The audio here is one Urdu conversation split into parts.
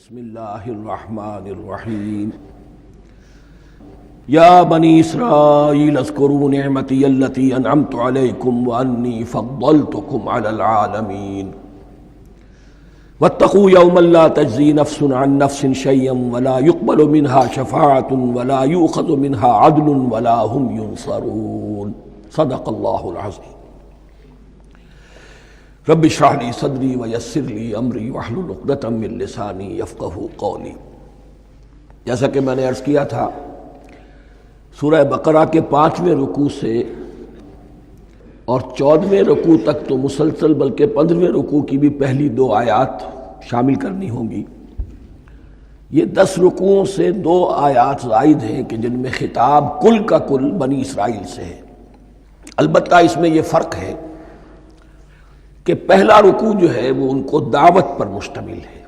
بسم اللہ الرحمن الرحیم یا بنی اسرائیل اذکروا نعمتی التی انعمت علیکم وانی فضلتکم علی العالمین واتقوا یوما لا تجزی نفس عن نفس شیئا ولا يقبل منها شفاعة ولا یؤخذ منها عدل ولا هم ينصرون صدق اللہ العظیم۔ رب اشرح لی صدری ویسر لی امری واحلل عقدۃ من لسانی یفقہوا قولی۔ جیسا کہ میں نے عرض کیا تھا، سورہ بقرہ کے 5ویں رکوع سے اور 14ویں رکوع تک تو مسلسل، بلکہ 15ویں رکوع کی بھی پہلی 2 آیات شامل کرنی ہوں گی۔ یہ 10 رکوعوں سے 2 آیات زائد ہیں کہ جن میں خطاب کل کا کل بنی اسرائیل سے ہے۔ البتہ اس میں یہ فرق ہے کہ پہلا رکوع جو ہے وہ ان کو دعوت پر مشتمل ہے،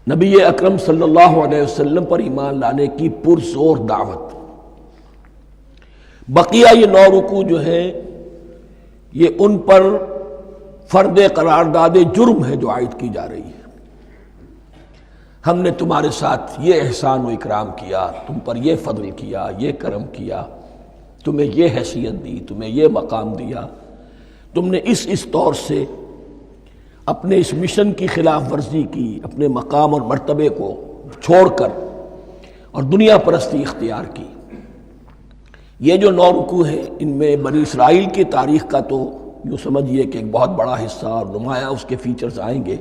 نبی اکرم صلی اللہ علیہ وسلم پر ایمان لانے کی پرزور دعوت۔ بقیہ یہ 9 رکوع جو ہیں یہ ان پر فرد قرارداد جرم ہے جو عائد کی جا رہی ہے۔ ہم نے تمہارے ساتھ یہ احسان و اکرام کیا، تم پر یہ فضل کیا، یہ کرم کیا، تمہیں یہ حیثیت دی، تمہیں یہ مقام دیا، تم نے اس طور سے اپنے اس مشن کی خلاف ورزی کی، اپنے مقام اور مرتبے کو چھوڑ کر اور دنیا پرستی اختیار کی۔ یہ جو 9 رکوع ہیں ان میں بنی اسرائیل کی تاریخ کا تو یوں سمجھیے کہ ایک بہت بڑا حصہ اور نمایاں اس کے فیچرز آئیں گے،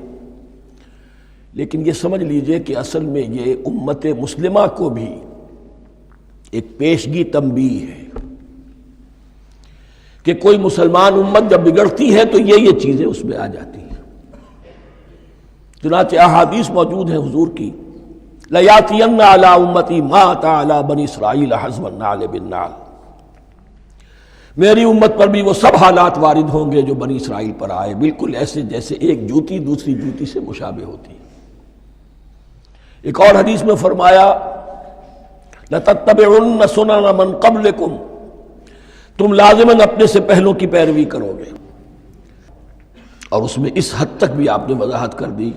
لیکن یہ سمجھ لیجئے کہ اصل میں یہ امت مسلمہ کو بھی ایک پیشگی تنبیہ ہے کہ کوئی مسلمان امت جب بگڑتی ہے تو یہ چیزیں اس میں آ جاتی ہیں۔ چنانچہ احادیث موجود ہیں حضور کی، لَيَأْتِيَنَّ عَلَىٰ أُمَّتِي مَا أَتَىٰ عَلَىٰ بَنِي إِسْرَائِيلَ حَزْوَ النَّعْلِ بِالنَّعْلِ۔ میری امت پر بھی وہ سب حالات وارد ہوں گے جو بنی اسرائیل پر آئے، بالکل ایسے جیسے ایک جوتی دوسری جوتی سے مشابہ ہوتی ہے۔ ایک اور حدیث میں فرمایا لَتَتَّبِعُنَّ سُنَنَ مَنْ قَبْلِكُمْ، تم لازماً اپنے سے پہلوں کی پیروی کرو گے۔ اور اس میں اس حد تک بھی آپ نے وضاحت کر دی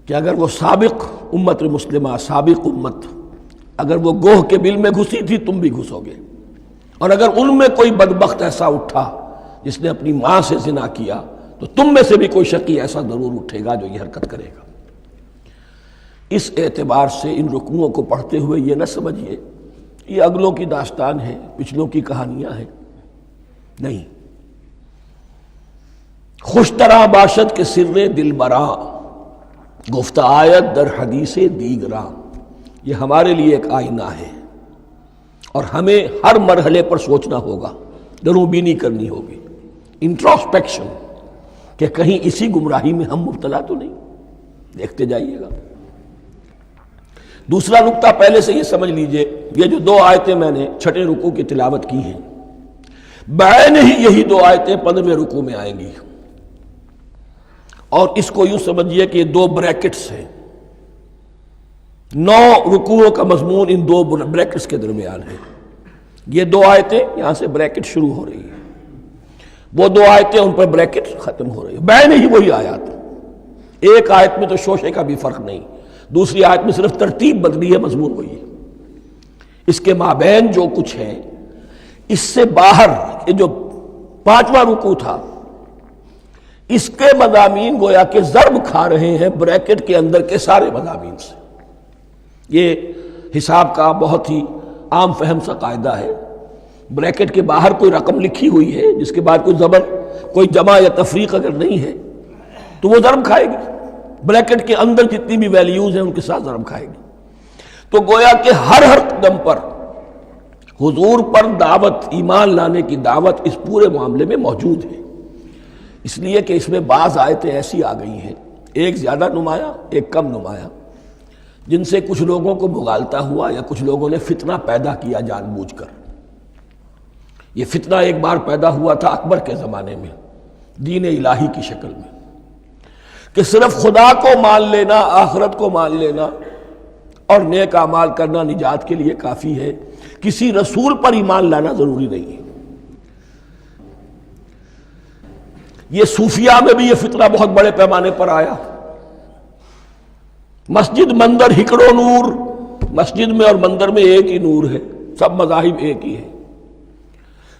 کہ اگر وہ سابق امت مسلمہ، سابق امت، اگر وہ گوہ کے بل میں گھسی تھی تم بھی گھسو گے، اور اگر ان میں کوئی بدبخت ایسا اٹھا جس نے اپنی ماں سے زنا کیا تو تم میں سے بھی کوئی شقی ایسا ضرور اٹھے گا جو یہ حرکت کرے گا۔ اس اعتبار سے ان رکوعوں کو پڑھتے ہوئے یہ نہ سمجھیے یہ اگلوں کی داستان ہے، پچھلوں کی کہانیاں ہیں، نہیں۔ خوش طرح باشد کے سر دل براں، گفت آیت در حدیث دیگراں، یہ ہمارے لیے ایک آئینہ ہے اور ہمیں ہر مرحلے پر سوچنا ہوگا، دروں بینی کرنی ہوگی، انٹروسپیکشن، کہ کہیں اسی گمراہی میں ہم مبتلا تو نہیں۔ دیکھتے جائیے گا۔ دوسرا نقطہ پہلے سے یہ سمجھ لیجئے، یہ جو 2 آیتیں میں نے 6 رکوع کی تلاوت کی ہیں، بعین ہی یہی 2 آیتیں 15ویں رکوع میں آئیں گی، اور اس کو یوں سمجھیے کہ یہ 2 بریکٹس ہیں۔ 9 رکوعوں کا مضمون ان 2 بریکٹس کے درمیان ہے۔ یہ 2 آیتیں یہاں سے بریکٹ شروع ہو رہی ہیں، وہ 2 آیتیں ان پر بریکٹ ختم ہو رہی ہیں، بعین ہی وہی آیات۔ ایک آیت میں تو شوشے کا بھی فرق نہیں، دوسری آیت میں صرف ترتیب بدلی ہے، مضمون وہی ہے۔ اس کے مابین جو کچھ ہے، اس سے باہر یہ جو 5واں رکوع تھا، اس کے مضامین گویا کہ ضرب کھا رہے ہیں بریکٹ کے اندر کے سارے مضامین سے۔ یہ حساب کا بہت ہی عام فہم سا قاعدہ ہے، بریکٹ کے باہر کوئی رقم لکھی ہوئی ہے جس کے بعد کوئی زبر، کوئی جمع یا تفریق اگر نہیں ہے تو وہ ضرب کھائے گی، بریکٹ کے اندر جتنی بھی ویلیوز ہیں ان کے ساتھ ضرب کھائے گی۔ تو گویا کہ ہر قدم پر حضور پر دعوت، ایمان لانے کی دعوت اس پورے معاملے میں موجود ہے، اس لیے کہ اس میں بعض آیتیں ایسی آ گئی ہیں، ایک زیادہ نمایاں ایک کم نمایاں، جن سے کچھ لوگوں کو بغالتا ہوا یا کچھ لوگوں نے فتنہ پیدا کیا جان بوجھ کر۔ یہ فتنہ ایک بار پیدا ہوا تھا اکبر کے زمانے میں، دین الہی کی شکل میں، کہ صرف خدا کو مان لینا، آخرت کو مان لینا اور نیک اعمال کرنا نجات کے لیے کافی ہے، کسی رسول پر ایمان لانا ضروری نہیں ہے۔ یہ صوفیاء میں بھی یہ فتنہ بہت بڑے پیمانے پر آیا، مسجد مندر ہکڑو نور، مسجد میں اور مندر میں ایک ہی نور ہے، سب مذاہب ایک ہی ہے.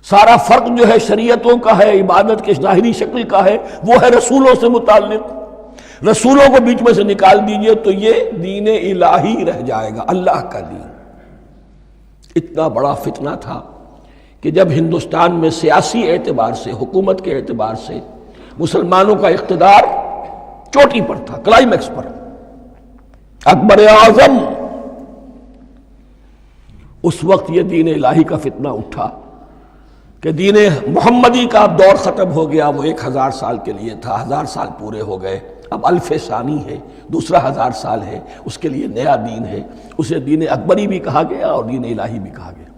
سارا فرق جو ہے شریعتوں کا ہے، عبادت کے ظاہری شکل کا ہے، وہ ہے رسولوں سے متعلق. رسولوں کو بیچ میں سے نکال دیجئے تو یہ دین الہی رہ جائے گا، اللہ کا دین. اتنا بڑا فتنہ تھا کہ جب ہندوستان میں سیاسی اعتبار سے، حکومت کے اعتبار سے مسلمانوں کا اقتدار چوٹی پر تھا، کلائمیکس پر، اکبر اعظم، اس وقت یہ دین الہی کا فتنہ اٹھا کہ دین محمدی کا اب دور ختم ہو گیا. وہ 1000 سال کے لیے تھا، 1000 سال پورے ہو گئے، اب الف ثانی ہے، دوسرا 1000 سال ہے، اس کے لیے نیا دین ہے. اسے دین اکبری بھی کہا گیا اور دین الہی بھی کہا گیا.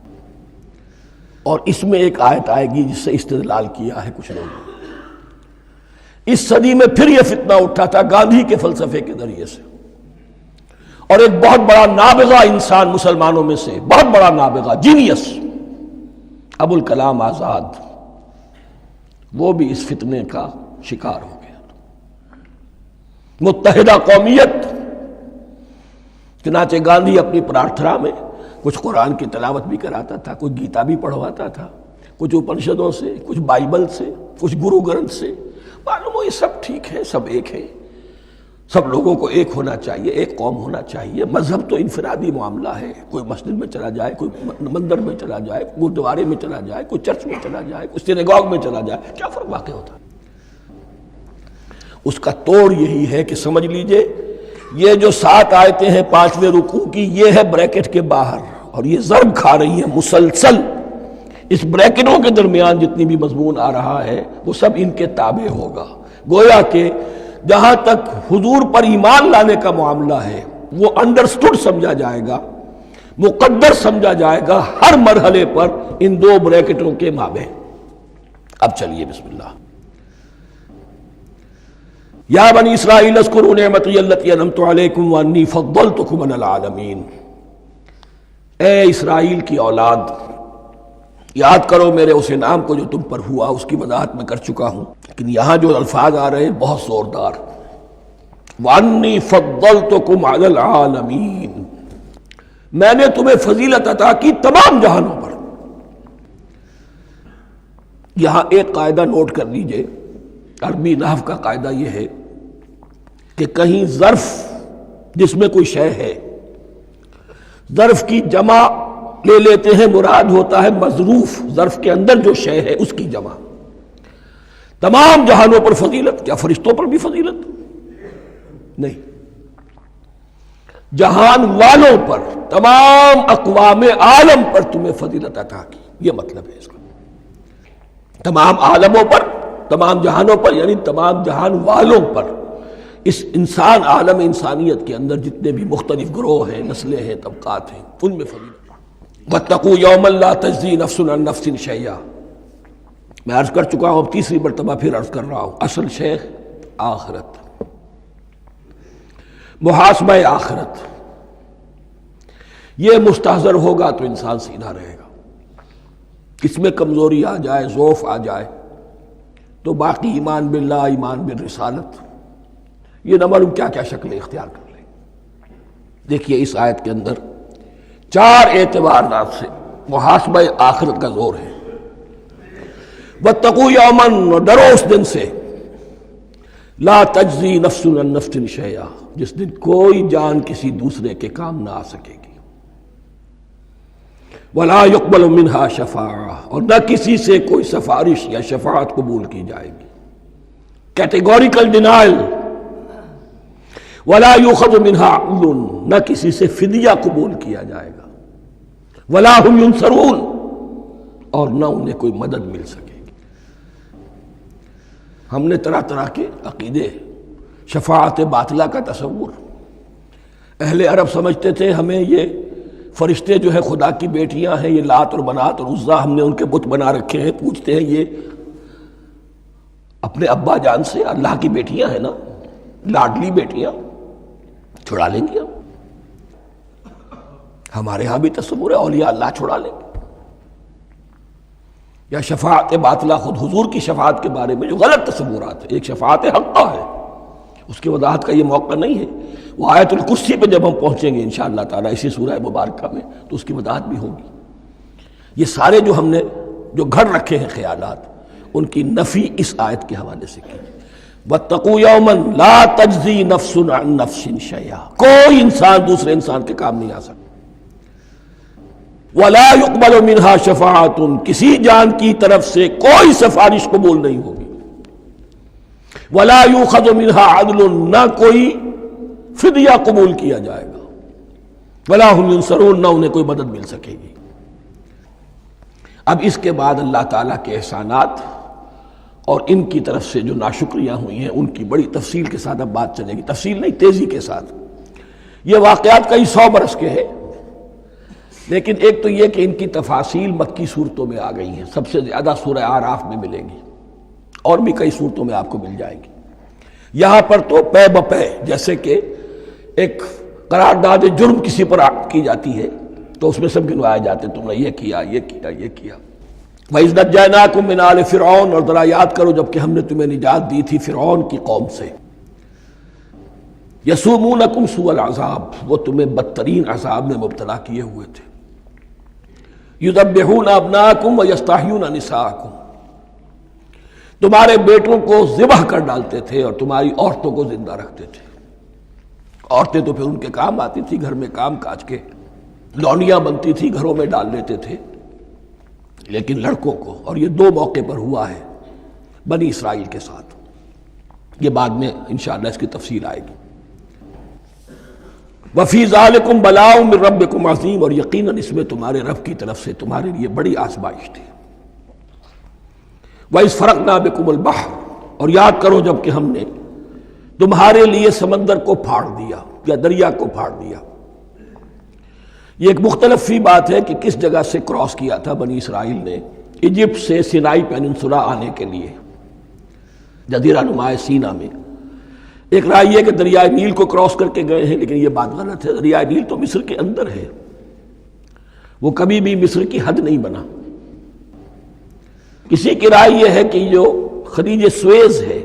اور اس میں ایک آیت آئے گی جس سے استدلال کیا ہے کچھ لوگوں نے. اس صدی میں پھر یہ فتنہ اٹھا تھا گاندھی کے فلسفے کے ذریعے سے، اور ایک بہت بڑا نابغہ انسان مسلمانوں میں سے، بہت بڑا نابغہ، جینیس، ابو الکلام آزاد، وہ بھی اس فتنے کا شکار ہو گیا. متحدہ قومیت. چنانچہ گاندھی اپنی پرارتھنا میں کچھ قرآن کی تلاوت بھی کراتا تھا، کچھ گیتا بھی پڑھواتا تھا، کچھ اپنشدوں سے، کچھ بائبل سے، کچھ گرو گرنتھ سے. معلوم ہو یہ سب ٹھیک ہے، سب ایک ہے، سب لوگوں کو ایک ہونا چاہیے، ایک قوم ہونا چاہیے. مذہب تو انفرادی معاملہ ہے، کوئی مسجد میں چلا جائے، کوئی مندر میں چلا جائے، گردوارے میں چلا جائے، کوئی چرچ میں چلا جائے، کوئی سینیگاگ میں چلا جائے، کیا فرق واقع ہوتا ہے؟ اس کا توڑ یہی ہے کہ سمجھ لیجئے یہ جو 7 آیتیں ہیں 5ویں رکوع کی، یہ ہے بریکٹ کے باہر، اور یہ ضرب کھا رہی ہے مسلسل. اس بریکٹوں کے درمیان جتنی بھی مضمون آ رہا ہے وہ سب ان کے تابع ہوگا. گویا کہ جہاں تک حضور پر ایمان لانے کا معاملہ ہے وہ انڈرسٹوڈ سمجھا جائے گا، مقدر سمجھا جائے گا ہر مرحلے پر ان 2 بریکٹوں کے مابین. اب چلیے بسم اللہ. یا بنی اسرائیل اذکروا نعمتی التی انعمت علیکم وانی فضلتکم علی العالمین. اے اسرائیل کی اولاد، یاد کرو میرے اس انعام کو جو تم پر ہوا، اس کی وضاحت میں کر چکا ہوں، لیکن یہاں جو الفاظ آ رہے ہیں بہت زوردار. وانی فضلتکم علی العالمین، میں نے تمہیں فضیلت عطا کی تمام جہانوں پر. یہاں ایک قاعدہ نوٹ کر لیجئے، عربی نحو کا قاعدہ یہ ہے کہ کہیں ظرف جس میں کوئی شے ہے، ظرف کی جمع لے لیتے ہیں، مراد ہوتا ہے مظروف، ظرف کے اندر جو شے ہے اس کی جمع. تمام جہانوں پر فضیلت، کیا فرشتوں پر بھی فضیلت؟ نہیں، جہان والوں پر، تمام اقوام عالم پر تمہیں فضیلت عطا کی، یہ مطلب ہے اس کا. تمام عالموں پر، تمام جہانوں پر، یعنی تمام جہان والوں پر. اس انسان عالم انسانیت کے اندر جتنے بھی مختلف گروہ ہیں، نسلیں ہیں، طبقات ہیں، ان میں فضیلت. وَاتَّقُوا يَوْمًا لَا تَجْزِي نَفْسٌ عَن نَفْسٍ شَيْئًا. میں عرض کر چکا ہوں، اب تیسری مرتبہ پھر عرض کر رہا ہوں. اصل شیخ آخرت، محاسبہ آخرت. یہ مستحضر ہوگا تو انسان سیدھا رہے گا. اس میں کمزوری آ جائے، ضعف آ جائے تو باقی ایمان باللہ، ایمان بالرسالت، یہ نہ معلوم کیا کیا شکلیں اختیار کر لیں. دیکھیے اس آیت کے اندر 4 اعتبارات سے محاسبہ آخرت کا زور ہے. وَاتَّقُوا يَوْمًا، ڈرو اس دن سے، لا تجزی نفس عن نفس شیئا، جس دن کوئی جان کسی دوسرے کے کام نہ آ سکے گی. ولا يقبل منها شفاعہ، اور نہ کسی سے کوئی سفارش یا شفاعت قبول کی جائے گی. Categorical denial. ولا يؤخذ منها عدل، نہ کسی سے فدیہ قبول کیا جائے گا. ولا هم ينصرون، اور نہ انہیں کوئی مدد مل سکے گی. ہم نے طرح طرح کے عقیدے، شفاعت باطلہ کا تصور. اہل عرب سمجھتے تھے ہمیں یہ فرشتے جو ہے خدا کی بیٹیاں ہیں، یہ لات اور منات اور عزا ہم نے ان کے بت بنا رکھے ہیں. پوچھتے ہیں یہ اپنے ابا جان سے اللہ کی بیٹیاں ہیں نا، لاڈلی بیٹیاں، چھڑا لیں گے ہم. ہمارے ہاں بھی تصور ہے اولیاء اللہ چھڑا لیں گے. یا شفاعت باطلہ، خود حضور کی شفاعت کے بارے میں جو غلط تصورات ہیں. ایک شفاعت حقہ ہے، اس کی وضاحت کا یہ موقع نہیں ہے. وہ آیت الکرسی پہ جب ہم پہنچیں گے انشاءاللہ تعالیٰ اسی سورہ مبارکہ میں تو اس کی وضاحت بھی ہوگی۔ یہ سارے جو ہم نے جو گھڑ رکھے ہیں خیالات، ان کی نفی اس آیت کے حوالے سے کی۔ وَاتَّقُوا يَوْمًا لَا تَجْزِي نَفْسٌ عَن نَفْسٍ شَيْئًا، کوئی انسان دوسرے انسان کے کام نہیں آ سکتا۔ وَلَا يُقْبَلُ مِنْهَا شَفَاعَةٌ، کسی جان کی طرف سے کوئی سفارش قبول نہیں ہوگی۔ وَلَا يُؤْخَذُ مِنْهَا عَدْلٌ، نہ کوئی فدیہ قبول کیا جائے گا۔ وَلَا هُمْ يُنصَرُونَ، نہ انہیں کوئی مدد مل سکے گی۔ اب اس کے بعد اللہ تعالیٰ کے احسانات اور ان کی طرف سے جو ناشکریاں ہوئی ہیں ان کی بڑی تفصیل کے ساتھ اب بات چلے گی، تفصیل نہیں تیزی کے ساتھ۔ یہ واقعات کئی 100 برس کے ہیں، لیکن ایک تو یہ کہ ان کی تفاصیل مکی صورتوں میں آ گئی ہیں، سب سے زیادہ سورہ اعراف میں ملے گی، اور بھی کئی صورتوں میں آپ کو مل جائے گی۔ یہاں پر تو پے بپے جیسے کہ ایک قرارداد جرم کسی پر کی جاتی ہے تو اس میں سب گنوائے جاتے، تم نے یہ کیا، یہ کیا، یہ کیا۔ وَإِذْ نَجَّيْنَاكُم مِّنْ آلِ فِرْعَوْنَ، اور ذرا یاد کرو جب کہ ہم نے تمہیں نجات دی تھی فرعون کی قوم سے۔ يَسُومُونَكُمْ سُوءَ الْعَذَابِ، وہ تمہیں بدترین عذاب میں مبتلا کیے ہوئے تھے۔ يُذَبِّحُونَ أَبْنَاءَكُمْ وَيَسْتَحْيُونَ نِسَاءَكُمْ، تمہارے بیٹوں کو ذبح کر ڈالتے تھے اور تمہاری عورتوں کو زندہ رکھتے تھے۔ عورتیں تو پھر ان کے کام آتی تھی، گھر میں کام کاج کے لونیاں بنتی تھی، گھروں میں ڈال لیتے تھے، لیکن لڑکوں کو، اور یہ 2 موقع پر ہوا ہے بنی اسرائیل کے ساتھ، یہ بعد میں انشاءاللہ اس کی تفصیل آئے گی۔ وَفِي ذَلِكُمْ بَلَاءٌ مِّن رَبِّكُمْ عَظِيمٌ، اور یقیناً اس میں تمہارے رب کی طرف سے تمہارے لیے بڑی آزمائش تھی۔ وَإِذْ فَرَقْنَا بِكُمُ الْبَحْرَ، اور یاد کرو جب کہ ہم نے تمہارے لیے سمندر کو پھاڑ دیا یا دریا کو پھاڑ دیا۔ یہ ایک مختلف فی بات ہے کہ کس جگہ سے کراس کیا تھا بنی اسرائیل نے ایجپٹ سے سینائی پیننسولا آنے کے لیے، جزیرہ نما سینا میں۔ ایک رائے یہ کہ دریائے نیل کو کراس کر کے گئے ہیں، لیکن یہ بات غلط ہے، دریائے نیل تو مصر کے اندر ہے، وہ کبھی بھی مصر کی حد نہیں بنا۔ کسی کی رائے یہ ہے کہ جو خلیج سویز ہے،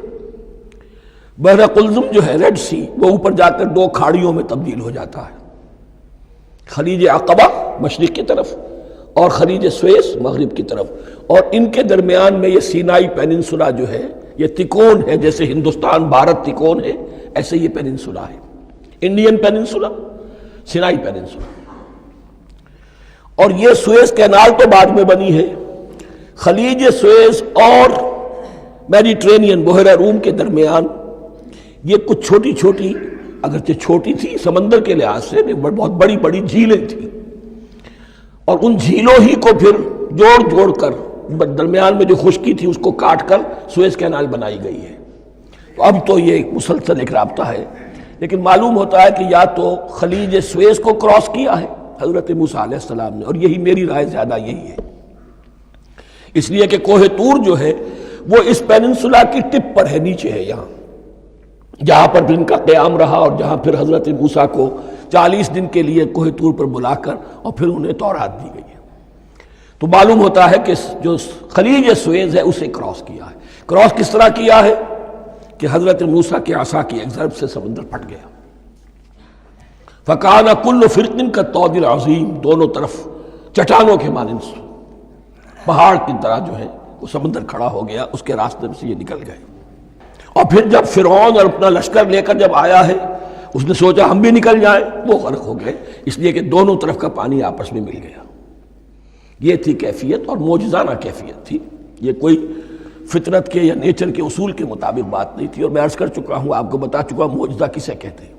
بحر قلزم جو ہے ریڈ سی، وہ اوپر جا کر 2 کھاڑیوں میں تبدیل ہو جاتا ہے، خلیج عقبہ مشرق کی طرف اور خلیج سویس مغرب کی طرف، اور ان کے درمیان میں یہ سینائی پیننسولا جو ہے یہ تکون ہے، جیسے ہندوستان بھارت تکون ہے ایسے یہ پیننسولا ہے، انڈین پیننسولا، سینائی پیننسولا۔ اور یہ سویس کینال تو بعد میں بنی ہے، خلیج سویس اور میڈیٹرینین بحیرہ روم کے درمیان یہ کچھ چھوٹی چھوٹی، اگرچہ چھوٹی تھی سمندر کے لحاظ سے، بہت بڑی بڑی جھیلیں تھیں، اور ان جھیلوں ہی کو پھر جوڑ جوڑ کر درمیان میں جو خشکی تھی اس کو کاٹ کر سویس کینال بنائی گئی ہے۔ تو اب تو یہ ایک مسلسل ایک رابطہ ہے، لیکن معلوم ہوتا ہے کہ یا تو خلیج سویس کو کراس کیا ہے حضرت موسیٰ علیہ السلام نے، اور یہی میری رائے زیادہ یہی ہے، اس لیے کہ کوہ طور جو ہے وہ اس پیننسولا کی ٹپ پر ہے، نیچے ہے یہاں، جہاں پر بھی ان کا قیام رہا اور جہاں پھر حضرت موسیٰ کو 40 دن کے لیے کوہ طور پر بلا کر اور پھر انہیں تورات دی گئی ہے۔ تو معلوم ہوتا ہے کہ جو خلیج سویز ہے اسے کراس کیا ہے۔ کراس کس طرح کیا ہے کہ حضرت موسیٰ کے عصا کی ایک ضرب سے سمندر پھٹ گیا۔ فَكَانَ كُلُّ فِرْقٍ كَالطَّوْدِ الْعَظِيمِ، دونوں طرف چٹانوں کے مانند پہاڑ کی طرح جو ہے وہ سمندر کھڑا ہو گیا، اس کے راستے سے یہ نکل گئے۔ اور پھر جب فرعون اور اپنا لشکر لے کر جب آیا ہے، اس نے سوچا ہم بھی نکل جائیں، وہ غرق ہو گئے، اس لیے کہ دونوں طرف کا پانی آپس میں مل گیا۔ یہ تھی کیفیت، اور معجزانہ کیفیت تھی، یہ کوئی فطرت کے یا نیچر کے اصول کے مطابق بات نہیں تھی، اور میں عرض کر چکا ہوں، آپ کو بتا چکا ہوں معجزہ کسے کہتے ہیں۔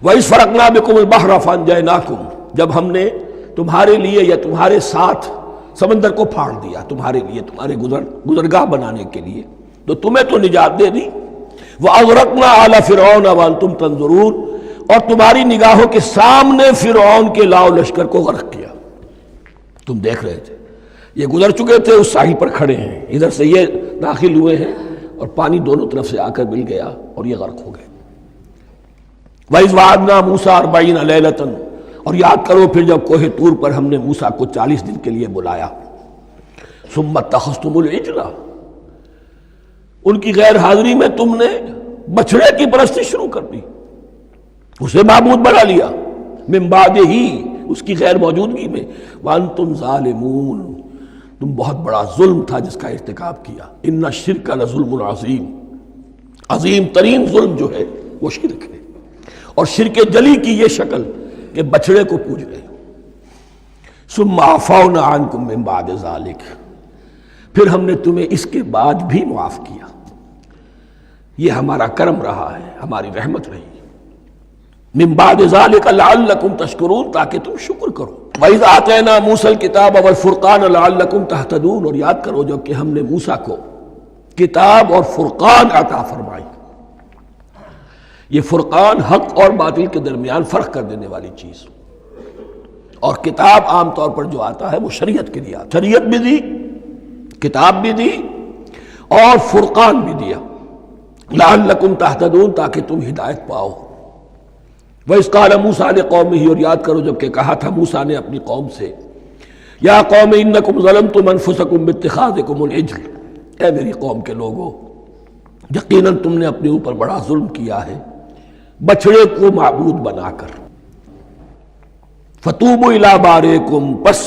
وَإِذْ فَرَقْنَا بِكُمُ الْبَحْرَ فَأَنْجَيْنَاكُمْ، جب ہم نے تمہارے لیے یا تمہارے ساتھ سمندر کو پھاڑ دیا، تمہارے لیے، تمہارے گزرگاہ بنانے کے لیے، تو تمہیں تو نجات دے دی۔ وَأَغْرَقْنَا آلَ فِرْعَوْنَ وَأَنْتُمْ تَنظُرُونَ، اور تمہاری نگاہوں کے سامنے فرعون کے لاؤ لشکر کو غرق کیا، تم دیکھ رہے تھے، یہ گزر چکے تھے، اس ساحل پر کھڑے ہیں، ادھر سے یہ داخل ہوئے ہیں اور پانی دونوں طرف سے آ کر مل گیا اور یہ غرق ہو گئے۔ وَإِذْ وَعَدْنَا مُوسَىٰ 40 لَيْلَةً، اور یاد کرو پھر جب کوہ طور پر ہم نے موسیٰ کو 40 دن کے لیے بلایا۔ ثُمَّ اتَّخَذْتُمُ الْعِجْلَ، ان کی غیر حاضری میں تم نے بچھڑے کی پرستی شروع کر دی، اسے معبود بنا لیا، من بعد ہی، اس کی غیر موجودگی میں، وانتم ظالمون، تم بہت بڑا ظلم تھا جس کا ارتکاب کیا، ان الشرک لظلم عظیم، عظیم ترین ظلم جو ہے وہ شرک ہے، اور شرک جلی کی یہ شکل کہ بچڑے کو پوج رہے، ثم عفونا عنکم من بعد ذلک، پھر ہم نے تمہیں اس کے بعد بھی معاف کیا، یہ ہمارا کرم رہا ہے، ہماری رحمت رہی، من بعد ذلک لعلکم تشکرون، تاکہ تم شکر کرو، وَإِذْ آتَيْنَا مُوسَى الْكِتَابَ وَالْفُرْقَانَ لَعَلَّكُمْ تَهْتَدُونَ، اور یاد کرو جب کہ ہم نے موسیٰ کو کتاب اور فرقان عطا فرمائی، یہ فرقان حق اور باطل کے درمیان فرق کر دینے والی چیز، اور کتاب عام طور پر جو آتا ہے وہ شریعت کے لیے آتا، شریعت بھی دی، کتاب بھی دی، اور فرقان بھی دیا، لعلکم تہتدون، تاکہ تم ہدایت پاؤ۔ وَإِذْ قَالَ مُوسَىٰ لِقَوْمِهِ، اور یاد کرو جب کہ کہا تھا موسیٰ نے اپنی قوم سے، یا قوم انکم ظلمتم انفسکم باتخاذکم العجل، اے میری قوم کے لوگو، یقیناً تم نے اپنے اوپر بڑا ظلم کیا ہے بچڑے کو معبود بنا کر، فتوبوا الی بارئکم، پس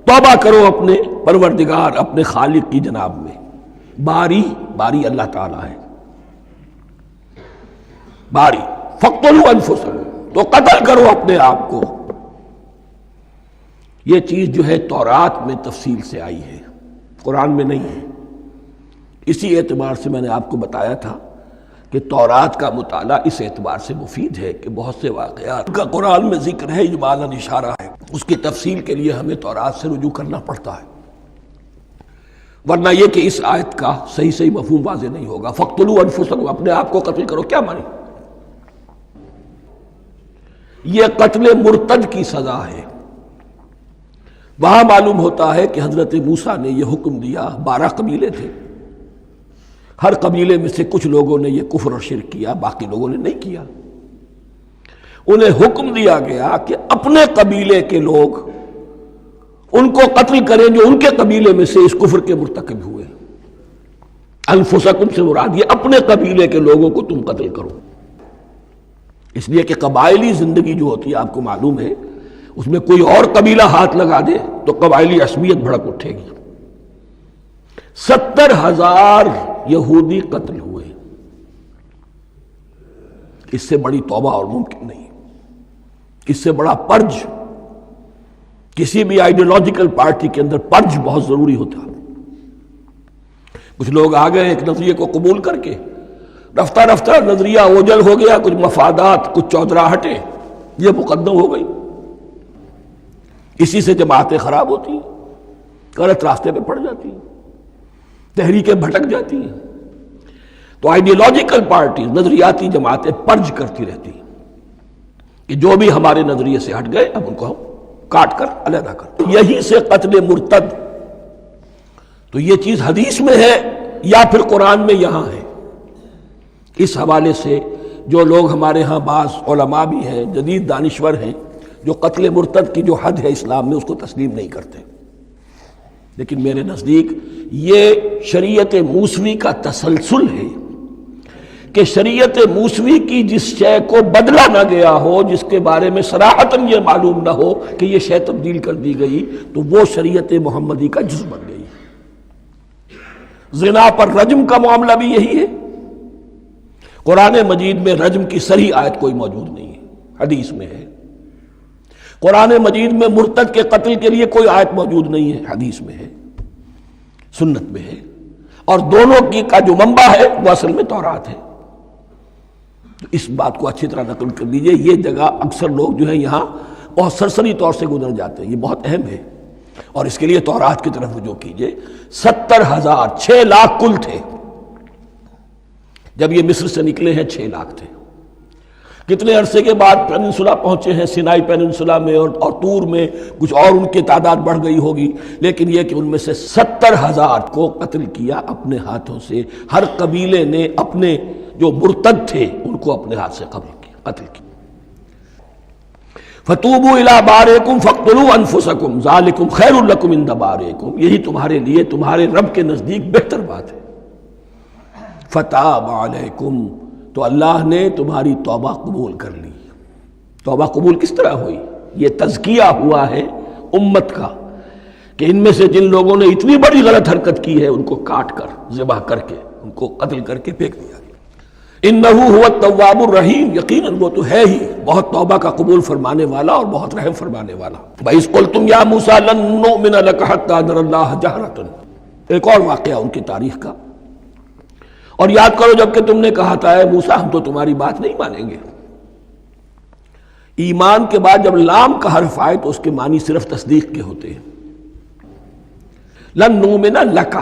توبہ کرو اپنے پروردگار، اپنے خالق کی جناب میں، باری اللہ تعالیٰ ہے، باری، فاقتلوا انفسکم، تو قتل کرو اپنے آپ کو۔ یہ چیز جو ہے تورات میں تفصیل سے آئی ہے، قرآن میں نہیں ہے، اسی اعتبار سے میں نے آپ کو بتایا تھا کہ تورات کا مطالعہ اس اعتبار سے مفید ہے کہ بہت سے واقعات کا قرآن میں ذکر ہے، اجمالاً اشارہ ہے، اس کی تفصیل کے لیے ہمیں تورات سے رجوع کرنا پڑتا ہے، ورنہ یہ کہ اس آیت کا صحیح مفہوم واضح نہیں ہوگا۔ فاقتلوا انفسکم، اپنے آپ کو قتل کرو، کیا معنی؟ یہ قتل مرتد کی سزا ہے۔ وہاں معلوم ہوتا ہے کہ حضرت موسیٰ نے یہ حکم دیا، 12 قبیلے تھے، ہر قبیلے میں سے کچھ لوگوں نے یہ کفر اور شرک کیا، باقی لوگوں نے نہیں کیا، انہیں حکم دیا گیا کہ اپنے قبیلے کے لوگ ان کو قتل کریں جو ان کے قبیلے میں سے اس کفر کے مرتکب ہوئے، انفسکم سے مراد یہ اپنے قبیلے کے لوگوں کو تم قتل کرو، اس لیے کہ قبائلی زندگی جو ہوتی ہے آپ کو معلوم ہے، اس میں کوئی اور قبیلہ ہاتھ لگا دے تو قبائلی عصبیت بھڑک اٹھے گی۔ 70,000 یہودی قتل ہوئے، اس سے بڑی توبہ اور ممکن نہیں، اس سے بڑا پرج، کسی بھی آئیڈیولوجیکل پارٹی کے اندر پرج بہت ضروری ہوتا۔ کچھ لوگ آ گئے ایک نظریے کو قبول کر کے، رفتہ رفتہ نظریہ اوجل ہو گیا، کچھ مفادات، کچھ چودراہٹیں یہ مقدم ہو گئی، اسی سے جماعتیں خراب ہوتی ہیں، غلط راستے پہ پڑ جاتی ہیں، تحریکیں بھٹک جاتی ہیں۔ تو آئیڈیولوجیکل پارٹی، نظریاتی جماعتیں پرج کرتی رہتی ہیں کہ جو بھی ہمارے نظریے سے ہٹ گئے اب ان کو ہم کاٹ کر علیحدہ کر، یہی سے قتل مرتد۔ تو یہ چیز حدیث میں ہے یا پھر قرآن میں یہاں ہے، اس حوالے سے جو لوگ ہمارے ہاں بعض علماء بھی ہیں، جدید دانشور ہیں، جو قتل مرتد کی جو حد ہے اسلام میں اس کو تسلیم نہیں کرتے، لیکن میرے نزدیک یہ شریعت موسوی کا تسلسل ہے کہ شریعت موسوی کی جس شے کو بدلا نہ گیا ہو، جس کے بارے میں صراحتاً یہ معلوم نہ ہو کہ یہ شے تبدیل کر دی گئی، تو وہ شریعت محمدی کا جز بن گئی۔ زنا پر رجم کا معاملہ بھی یہی ہے، قرآن مجید میں رجم کی صریح آیت کوئی موجود نہیں ہے، حدیث میں ہے۔ قرآن مجید میں مرتد کے قتل کے لیے کوئی آیت موجود نہیں ہے، حدیث میں ہے، سنت میں ہے، اور دونوں کی کا جو منبع ہے وہ اصل میں تورات ہے۔ تو اس بات کو اچھی طرح نقل کر لیجئے، یہ جگہ اکثر لوگ جو ہے یہاں بہت سرسری طور سے گزر جاتے ہیں، یہ بہت اہم ہے، اور اس کے لیے تورات کی طرف رجوع کیجئے۔ 70,000، 6 لاکھ کل تھے جب یہ مصر سے نکلے ہیں، 6 لاکھ تھے۔ کتنے عرصے کے بعد پیننسولا پہنچے ہیں، سینائی پیننسولا میں اور طور میں، کچھ اور ان کی تعداد بڑھ گئی ہوگی، لیکن یہ کہ ان میں سے 70,000 کو قتل کیا اپنے ہاتھوں سے۔ ہر قبیلے نے اپنے جو مرتد تھے ان کو اپنے ہاتھ سے قتل کیا۔ فَتُوبُوا إِلَىٰ بَارِئِكُمْ فَاقْتُلُوا أَنفُسَكُمْ ذَٰلِكُمْ خَيْرٌ لَكُمْ عِندَ بَارِئِكُمْ، یہی تمہارے لیے تمہارے رب کے نزدیک بہتر بات ہے۔ فَتَابَ عَلَيْكُمْ، تو اللہ نے تمہاری توبہ قبول کر لی، توبہ قبول کس طرح ہوئی؟ یہ تزکیہ ہوا ہے امت کا کہ ان میں سے جن لوگوں نے اتنی بڑی غلط حرکت کی ہے ان کو کاٹ کر، ذبح کر کے، ان کو قتل کر کے پھینک دیا گیا۔ انہ هو التواب الرحیم، یقیناً وہ تو ہے ہی بہت توبہ کا قبول فرمانے والا اور بہت رحم فرمانے والا۔ وَإِذْ قُلْتُمْ يَا مُوسَىٰ لَن نُّؤْمِنَ لَكَ حَتَّىٰ نَرَى اللَّهَ جَهْرَةً، ایک اور واقعہ ان کی تاریخ کا۔ اور یاد کرو جب کہ تم نے کہا تھا اے موسیٰ ہم تو تمہاری بات نہیں مانیں گے۔ ایمان کے بعد جب لام کا حرف آئے تو اس کے معنی صرف تصدیق کے ہوتے ہیں۔ لن نؤمن لک،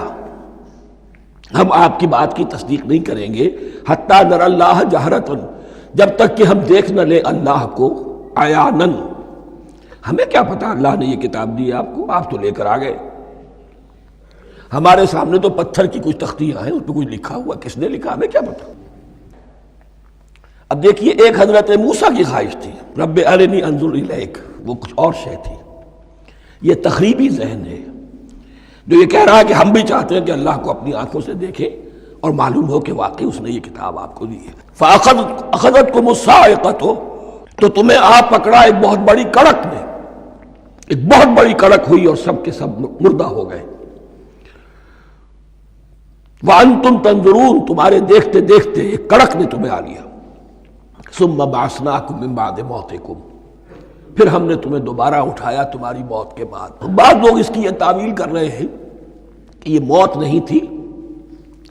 ہم آپ کی بات کی تصدیق نہیں کریں گے، حتی نری اللہ جہرۃ، جب تک کہ ہم دیکھ نہ لیں اللہ کو عیاناً۔ ہمیں کیا پتا اللہ نے یہ کتاب دی آپ کو، آپ تو لے کر آ گئے، ہمارے سامنے تو پتھر کی کچھ تختیاں ہیں، اس پہ کچھ لکھا ہوا، کس نے لکھا ہمیں کیا پتا۔ اب دیکھیے ایک حضرت موسیٰ کی خواہش تھی رب ارنی انظر الیک، وہ کچھ اور شے تھی۔ یہ تخریبی ذہن ہے جو یہ کہہ رہا ہے کہ ہم بھی چاہتے ہیں کہ اللہ کو اپنی آنکھوں سے دیکھیں اور معلوم ہو کہ واقعی اس نے یہ کتاب آپ کو دی ہے۔ فَأَخَذَتْكُمُ الصَّاعِقَةُ، تو تمہیں آ پکڑا ایک بہت بڑی کڑک نے، ایک بہت بڑی کڑک ہوئی اور سب کے سب مردہ ہو گئے۔ وَأَنْتُمْ تَنظُرُونَ، تمہارے دیکھتے دیکھتے ایک کڑک نے تمہیں آ لیا۔ ثُمَّ بَعَثْنَاكُم مِّن بَعْدِ مَوْتِكُمْ، پھر ہم نے تمہیں دوبارہ اٹھایا تمہاری موت کے بعد۔ بعض لوگ اس کی یہ تعویل کر رہے ہیں کہ یہ موت نہیں تھی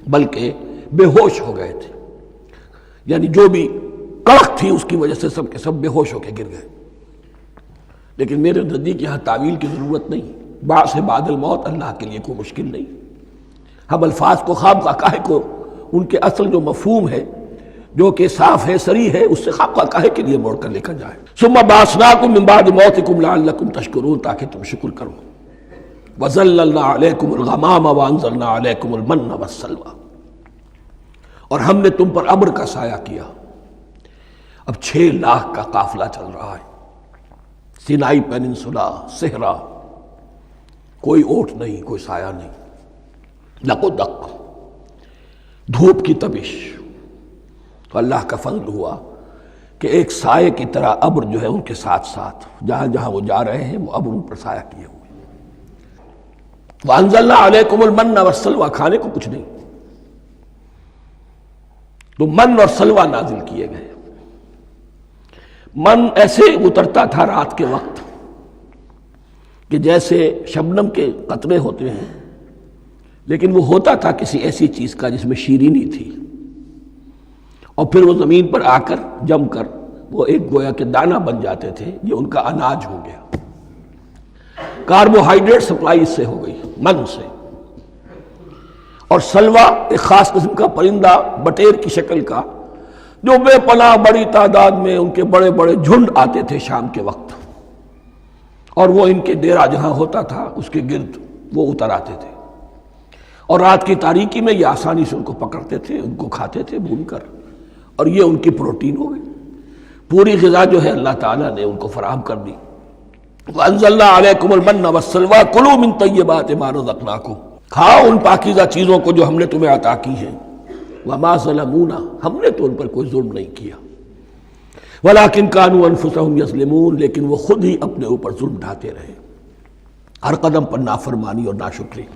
بلکہ بے ہوش ہو گئے تھے، یعنی جو بھی کڑک تھی اس کی وجہ سے سب کے سب بے ہوش ہو کے گر گئے۔ لیکن میرے نزدیک یہاں تعویل کی ضرورت نہیں، بعث بعد الموت اللہ کے لیے کوئی مشکل نہیں۔ ہم الفاظ کو خواب کا کو ان کے اصل جو مفہوم ہے جو کہ صاف ہے صریح ہے اس سے خواب کا کاہے کے لیے موڑ کر لے کر جائے۔ ثم بعثناکم من بعد موتکم لعلکم تشکرون، تاکہ تم شکر کرو۔ وظللنا علیکم الغمام وانزلنا علیکم المن والسلوى، اور ہم نے تم پر ابر کا سایہ کیا۔ اب 6 لاکھ کا قافلہ چل رہا ہے، سینائی پیننسولا، صحرا، کوئی اوٹ نہیں، کوئی سایہ نہیں، لق و دق، دھوپ کی تپش۔ تو اللہ کا فضل ہوا کہ ایک سائے کی طرح ابر جو ہے ان کے ساتھ ساتھ جہاں جہاں وہ جا رہے ہیں وہ ابر ان پر سایہ کیے ہوئے۔ وَأَنزَلْنَا عَلَيْكُمُ الْمَنَّ وَالسَّلْوَىٰ، کھانے کو کچھ نہیں، تو من اور سلوہ نازل کیے گئے۔ من ایسے اترتا تھا رات کے وقت کہ جیسے شبنم کے قطرے ہوتے ہیں، لیکن وہ ہوتا تھا کسی ایسی چیز کا جس میں شیرینی تھی، اور پھر وہ زمین پر آ کر جم کر وہ ایک گویا کے دانہ بن جاتے تھے، یہ ان کا اناج ہو گیا۔ کاربوہائیڈریٹ سپلائی اس سے ہو گئی من سے۔ اور سلوہ ایک خاص قسم کا پرندہ بٹیر کی شکل کا جو بے پناہ بڑی تعداد میں ان کے بڑے بڑے جھنڈ آتے تھے شام کے وقت، اور وہ ان کے ڈیرا جہاں ہوتا تھا اس کے گرد وہ اتر آتے تھے، اور رات کی تاریکی میں یہ آسانی سے ان کو پکڑتے تھے، ان کو کھاتے تھے بھون کر، اور یہ ان کی پروٹین ہو گئی۔ پوری غذا جو ہے اللہ تعالیٰ نے ان کو فراہم کر دی۔ وَأَنزَلْنَا عَلَيْكُمُ الْمَنَّ وَالسَّلْوَىٰ كُلُوا مِن طَيِّبَاتِ مَا رَزَقْنَاكُمْ، کھاؤ ان پاکیزہ چیزوں کو جو ہم نے تمہیں عطا کی ہیں۔ وَمَا ظَلَمُونَا، ہم نے تو ان پر کوئی ظلم نہیں کیا، وَلَٰكِن كَانُوا أَنفُسَهُمْ يَظْلِمُونَ، لیکن وہ خود ہی اپنے اوپر ظلم ڈھاتے رہے، ہر قدم پر نافرمانی اور ناشکری۔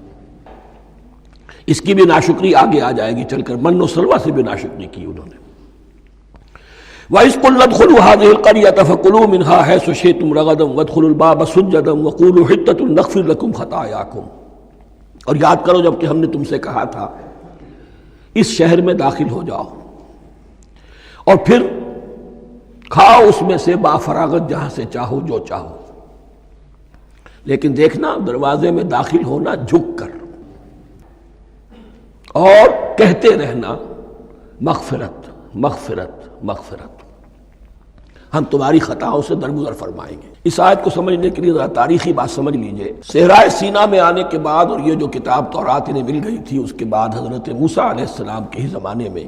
اس کی بھی ناشکری آگے آ جائے گی چل کر، من و سلوہ سے بھی ناشکری کی انہوں نے۔ وَإِذْ قُلْنَا ادْخُلُوا هَٰذِهِ الْقَرْيَةَ فَكُلُوا مِنْهَا حَيْثُ شِئْتُمْ رَغَدًا وَادْخُلُوا الْبَابَ سُجَّدًا وَقُولُوا حِطَّةٌ نَغْفِرْ لَكُمْ خَطَايَاكُمْ، اور یاد کرو جب کہ ہم نے تم سے کہا تھا اس شہر میں داخل ہو جاؤ اور پھر کھاؤ اس میں سے بافراغت جہاں سے چاہو جو چاہو، لیکن دیکھنا دروازے میں داخل ہونا جھک کر، اور کہتے رہنا مغفرت مغفرت مغفرت، ہم تمہاری خطاؤں سے درگزر فرمائیں گے۔ اس آیت کو سمجھنے کے لیے ذرا تاریخی بات سمجھ لیجئے۔ صحرائے سینا میں آنے کے بعد اور یہ جو کتاب تورات انہیں مل گئی تھی اس کے بعد حضرت موسیٰ علیہ السلام کے ہی زمانے میں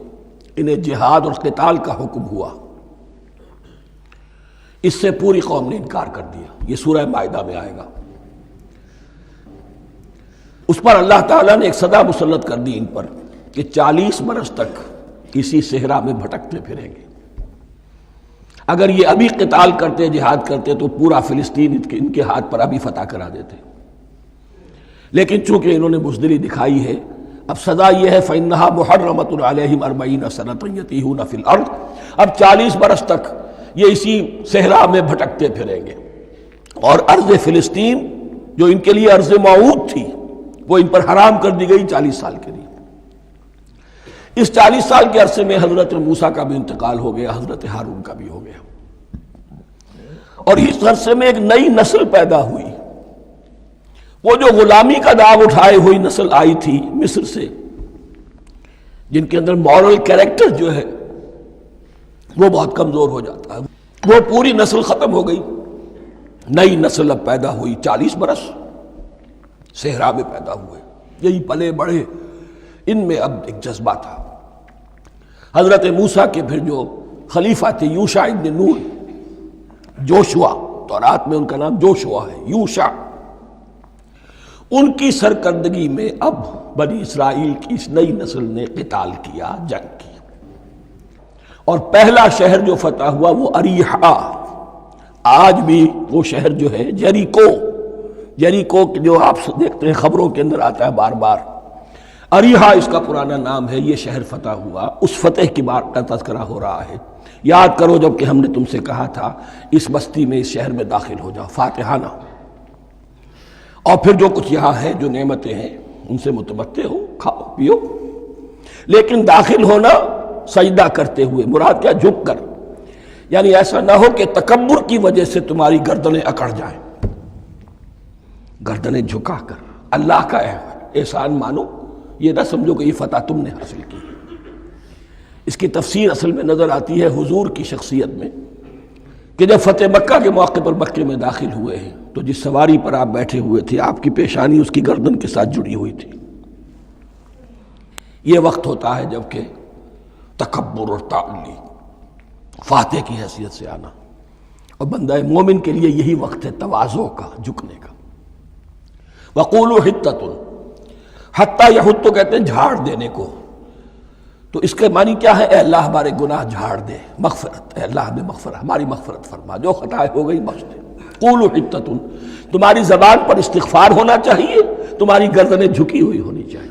انہیں جہاد اور قتال کا حکم ہوا۔ اس سے پوری قوم نے انکار کر دیا، یہ سورہ مائدہ میں آئے گا۔ اس پر اللہ تعالیٰ نے ایک سزا مسلط کر دی ان پر کہ 40 برس تک اسی صحرا میں بھٹکتے پھریں گے اگر یہ ابھی قتال کرتے، جہاد کرتے، تو پورا فلسطین ان کے ہاتھ پر ابھی فتح کرا دیتے، لیکن چونکہ انہوں نے بزدلی دکھائی ہے، اب سزا یہ ہے فَإِنَّهَا مُحَرَّمَةٌ عَلَيْهِمْ 40 سَنَةً يَتِيهُونَ فِي الْأَرْضِ، اب 40 برس تک یہ اسی صحرا میں بھٹکتے پھریں گے، اور ارض فلسطین جو ان کے لیے ارض موعود تھی وہ ان پر حرام کر دی گئی 40 سال کے لیے۔ اس 40 سال کے عرصے میں حضرت موسیٰ کا بھی انتقال ہو گیا، حضرت ہارون کا بھی ہو گیا، اور اس عرصے میں ایک نئی نسل پیدا ہوئی۔ وہ جو غلامی کا داغ اٹھائے ہوئی نسل آئی تھی مصر سے، جن کے اندر مورل کیریکٹر جو ہے وہ بہت کمزور ہو جاتا ہے، وہ پوری نسل ختم ہو گئی، نئی نسل اب پیدا ہوئی، 40 برس صحرا میں پیدا ہوئے، یہی پلے بڑھے، ان میں اب ایک جذبہ تھا۔ حضرت موسیٰ کے پھر جو خلیفہ تھے یوشع ابن نون، جوشوا، تورات میں ان کا نام جوشوا ہے، یوشع، ان کی سرکردگی میں اب بنی اسرائیل کی اس نئی نسل نے قتال کیا، جنگ کی، اور پہلا شہر جو فتح ہوا وہ اریحا۔ آج بھی وہ شہر جو ہے جیریکو جو آپ دیکھتے ہیں خبروں کے اندر آتا ہے بار بار، اریحا اس کا پرانا نام ہے، یہ شہر فتح ہوا، اس فتح کی بات کا تذکرہ ہو رہا ہے۔ یاد کرو جب کہ ہم نے تم سے کہا تھا اس بستی میں، اس شہر میں داخل ہو جاؤ فاتحانہ، اور پھر جو کچھ یہاں ہے، جو نعمتیں ہیں ان سے متمتع ہو، کھاؤ پیو، لیکن داخل ہونا سجدہ کرتے ہوئے، مراد کیا؟ جھک کر، یعنی ایسا نہ ہو کہ تکبر کی وجہ سے تمہاری گردنیں اکڑ جائیں، گردنیں جھکا کر اللہ کا احسان مانو، یہ نہ سمجھو کہ یہ فتح تم نے حاصل کی۔ اس کی تفسیر اصل میں نظر آتی ہے حضور کی شخصیت میں، کہ جب فتح مکہ کے موقع پر مکے میں داخل ہوئے ہیں تو جس سواری پر آپ بیٹھے ہوئے تھے، آپ کی پیشانی اس کی گردن کے ساتھ جڑی ہوئی تھی۔ یہ وقت ہوتا ہے جب کہ تکبر اور تعلی، فاتح کی حیثیت سے آنا، اور بندہ مومن کے لیے یہی وقت ہے تواضع کا، جھکنے کا۔ وَقُولُوا حِطَّةٌ، حتیٰ یحط کہتے ہیں جھاڑ دینے کو، تو اس کے معنی کیا ہے؟ اے اللہ ہمارے گناہ جھاڑ دے، مغفرت، اے اللہ ہمیں مغفرت، ہماری مغفرت فرما، جو خطائیں ہو گئی بخش دے۔ قولوا حطۃ، تمہاری زبان پر استغفار ہونا چاہیے، تمہاری گردنیں جھکی ہوئی ہونی چاہیے۔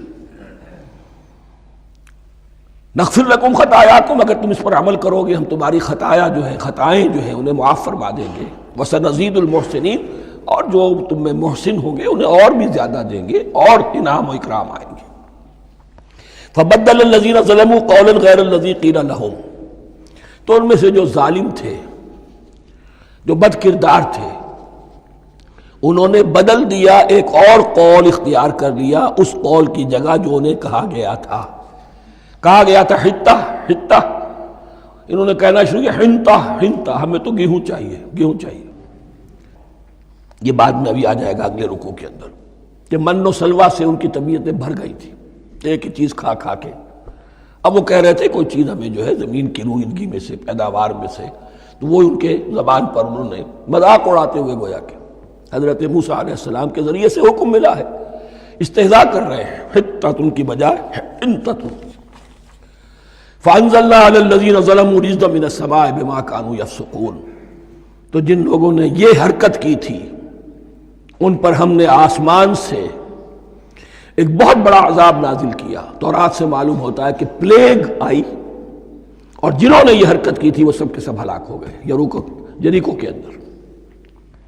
نغفر لکم خطایاکم، اگر تم اس پر عمل کرو گے ہم تمہاری خطائیں جو ہیں انہیں معاف فرما دیں گے۔ وسنزید المحسنین، اور جو تم میں محسن ہوں گے انہیں اور بھی زیادہ دیں گے، اور انعام و اکرام آئیں گے۔ فبدل الذین ظلموا قولا غیر الذی قیل لہم، تو ان میں سے جو ظالم تھے، جو بد کردار تھے، انہوں نے بدل دیا، ایک اور قول اختیار کر لیا اس قول کی جگہ جو انہیں کہا گیا تھا حتہ حتہ، انہوں نے کہنا شروع کیا ہنتا ہنتا، ہمیں تو گیہوں چاہیے۔ یہ بعد میں ابھی آ جائے گا اگلے رکوع کے اندر، کہ من و سلوہ سے ان کی طبیعتیں بھر گئی تھی ایک ہی چیز کھا کھا کے۔ اب وہ کہہ رہے تھے کوئی چیز ہمیں جو ہے زمین کی روئیدگی میں سے، پیداوار میں سے، تو وہ ان کے زبان پر انہوں نے مذاق اڑاتے ہوئے گویا کہ حضرت موسیٰ علیہ السلام کے ذریعے سے حکم ملا ہے، استہزاء کر رہے ہیں، حتۃ ان کی بجائے حنتۃ۔ فانزلنا علی الذین ظلموا رجزا من السماء بما كانوا یفسقون، تو جن لوگوں نے یہ حرکت کی تھی ان پر ہم نے آسمان سے ایک بہت بڑا عذاب نازل کیا۔ تورات سے معلوم ہوتا ہے کہ پلیگ آئی، اور جنہوں نے یہ حرکت کی تھی وہ سب کے سب ہلاک ہو گئے یریکو کے اندر،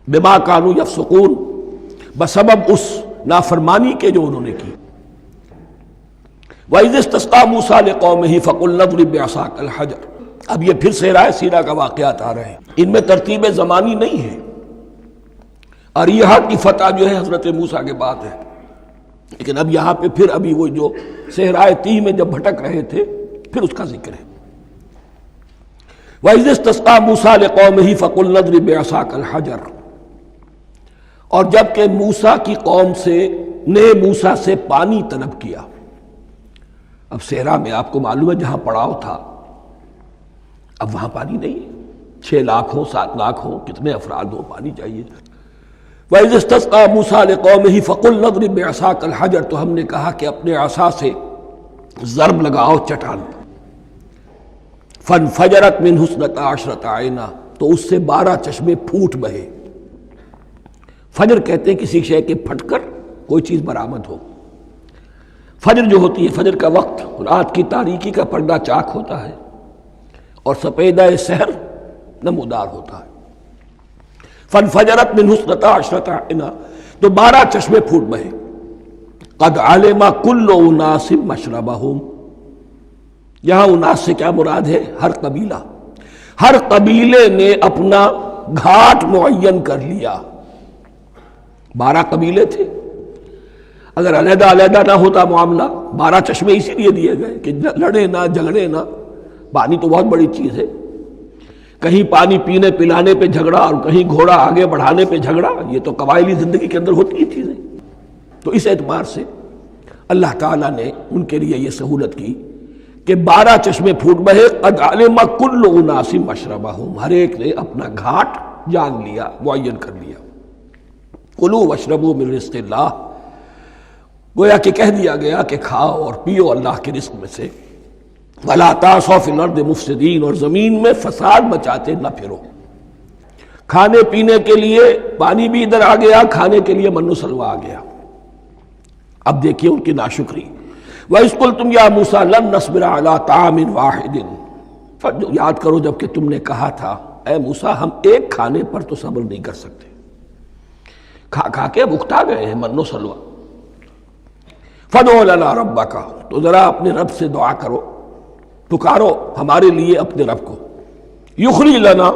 بما كانوا یفسقون، بسبب اس نافرمانی کے جو انہوں نے کی۔ وَإِذِ اسْتَسْقَىٰ مُوسَىٰ لِقَوْمِهِ فَقُلْنَا اضْرِب بِّعَصَاكَ الْحَجَرَ، اب یہ پھر صحرائے سیرا کا واقعات آ رہے ہیں، ان میں ترتیب زمانی نہیں ہے۔ اریحا کی فتح جو ہے حضرت موسیٰ کے بعد ہے، لیکن اب یہاں پہ پھر ابھی وہ جو صحرائے تیہ میں جب بھٹک رہے تھے پھر اس کا ذکر ہے۔ وَإِذِ اسْتَسْقَىٰ مُوسَىٰ لِقَوْمِهِ فَقُلْنَا اضْرِب بِّعَصَاكَ الْحَجَرَ، اور جب کہ موسیٰ کی قوم نے موسیٰ سے پانی طلب کیا، اب صحرا میں آپ کو معلوم ہے جہاں پڑاؤ تھا اب وہاں پانی نہیں، 6 لاکھ ہو 7 لاکھ ہو، کتنے افراد ہو، پانی چاہیے۔ وَإِذِ اسْتَسْقَىٰ مُوسَىٰ لِقَوْمِهِ فَقُلْنَا اضْرِب بِّعَصَاكَ الْحَجَرَ، تو ہم نے کہا کہ اپنے عصا سے ضرب لگاؤ چٹان پر۔ فانفجرت منہ اثنتا عشرۃ عینا، تو اس سے 12 چشمے پھوٹ بہے۔ فجر کہتے ہیں کسی شے کے پھٹ کر کوئی چیز برآمد ہو۔ فجر جو ہوتی ہے، فجر کا وقت رات کی تاریکی کا پردہ چاک ہوتا ہے اور سپیدہ سحر نمودار ہوتا ہے۔ فانفجرت منہ اثنتا عشرۃ عینا، تو 12 چشمے پھوٹ بہے۔ قد علم کل اناس مشربہم، یہاں اناس سے کیا مراد ہے؟ ہر قبیلہ، ہر قبیلے نے اپنا گھاٹ معین کر لیا۔ 12 قبیلے تھے، اگر علیحدہ علیحدہ نہ ہوتا معاملہ، 12 چشمے اسی لیے دیے گئے کہ لڑے نہ جھگڑے نہ۔ پانی تو بہت بڑی چیز ہے، کہیں پانی پینے پلانے پہ جھگڑا اور کہیں گھوڑا آگے بڑھانے پہ جھگڑا، یہ تو قبائلی زندگی کے اندر ہوتی ہی چیزیں۔ تو اس اعتبار سے اللہ تعالیٰ نے ان کے لیے یہ سہولت کی کہ 12 چشمے پھوٹ بہے۔ قد علم کل اناس مشربہم، ہر ایک نے اپنا گھاٹ جان لیا، معین کر لیا۔ کلوا واشربوا من رزق اللہ، گویا کہ کہہ دیا گیا کہ کھاؤ اور پیو اللہ کے رزق میں سے۔ ولا تعثوا فی الارض مفسدین، اور زمین میں فساد مچاتے نہ پھرو۔ کھانے پینے کے لیے پانی بھی ادھر آ گیا، کھانے کے لیے من و سلوہ آ گیا۔ اب دیکھیے ان کی ناشکری۔ وَإِذْ قُلْتُمْ يَا مُوسَىٰ لَن نَّصْبِرَ عَلَىٰ طَعَامٍ وَاحِدٍ، یاد کرو جب کہ تم نے کہا تھا اے موسیٰ ہم ایک کھانے پر تو صبر نہیں کر سکتے، کھا کھا کے بکھتا گئے ہیں من و سلوہ۔ فَادْعُ لَنَا رَبَّكَ، تو ذرا اپنے رب سے دعا کرو، پکارو ہمارے لیے اپنے رب کو۔ یخرج لنا،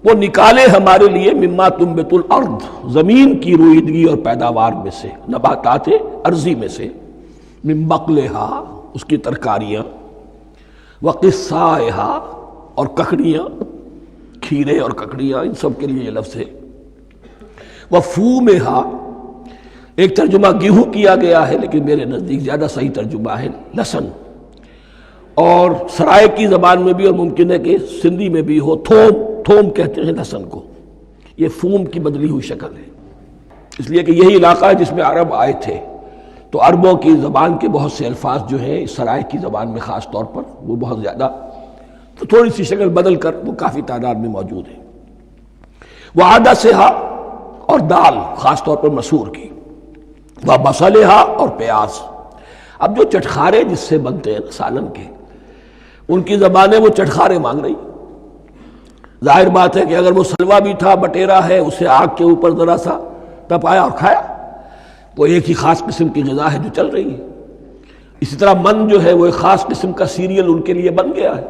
وہ نکالے ہمارے لیے، مما تنبت الارض، زمین کی روئیدگی اور پیداوار میں سے، نباتات ارضی میں سے، من بقلہا، اس کی ترکاریاں، وقثائہا، اور ککڑیاں، کھیرے اور ککڑیاں، ان سب کے لیے یہ لفظ ہے۔ وفومہا، ایک ترجمہ گیہوں کیا گیا ہے لیکن میرے نزدیک زیادہ صحیح ترجمہ ہے لہسن، اور سرائے کی زبان میں بھی اور ممکن ہے کہ سندھی میں بھی ہو تھوم، تھوم کہتے ہیں لہسن کو، یہ فوم کی بدلی ہوئی شکل ہے، اس لیے کہ یہی علاقہ ہے جس میں عرب آئے تھے، تو عربوں کی زبان کے بہت سے الفاظ جو ہیں اس سرائے کی زبان میں خاص طور پر وہ بہت زیادہ، تو تھوڑی سی شکل بدل کر وہ کافی تعداد میں موجود ہے۔ وعدسہا، اور دال خاص طور پر مسور کی، وبصلہا، اور پیاز۔ اب جو چٹخارے جس سے بنتے ہیں سالن کے، ان کی زبانیں وہ چٹخارے مانگ رہی۔ ظاہر بات ہے کہ اگر وہ سلوا بھی تھا، بٹیرا ہے، اسے آگ کے اوپر ذرا سا تپایا اور کھایا، وہ ایک ہی خاص قسم کی غذا ہے جو چل رہی ہے۔ اسی طرح من جو ہے وہ ایک خاص قسم کا سیریل ان کے لیے بن گیا ہے۔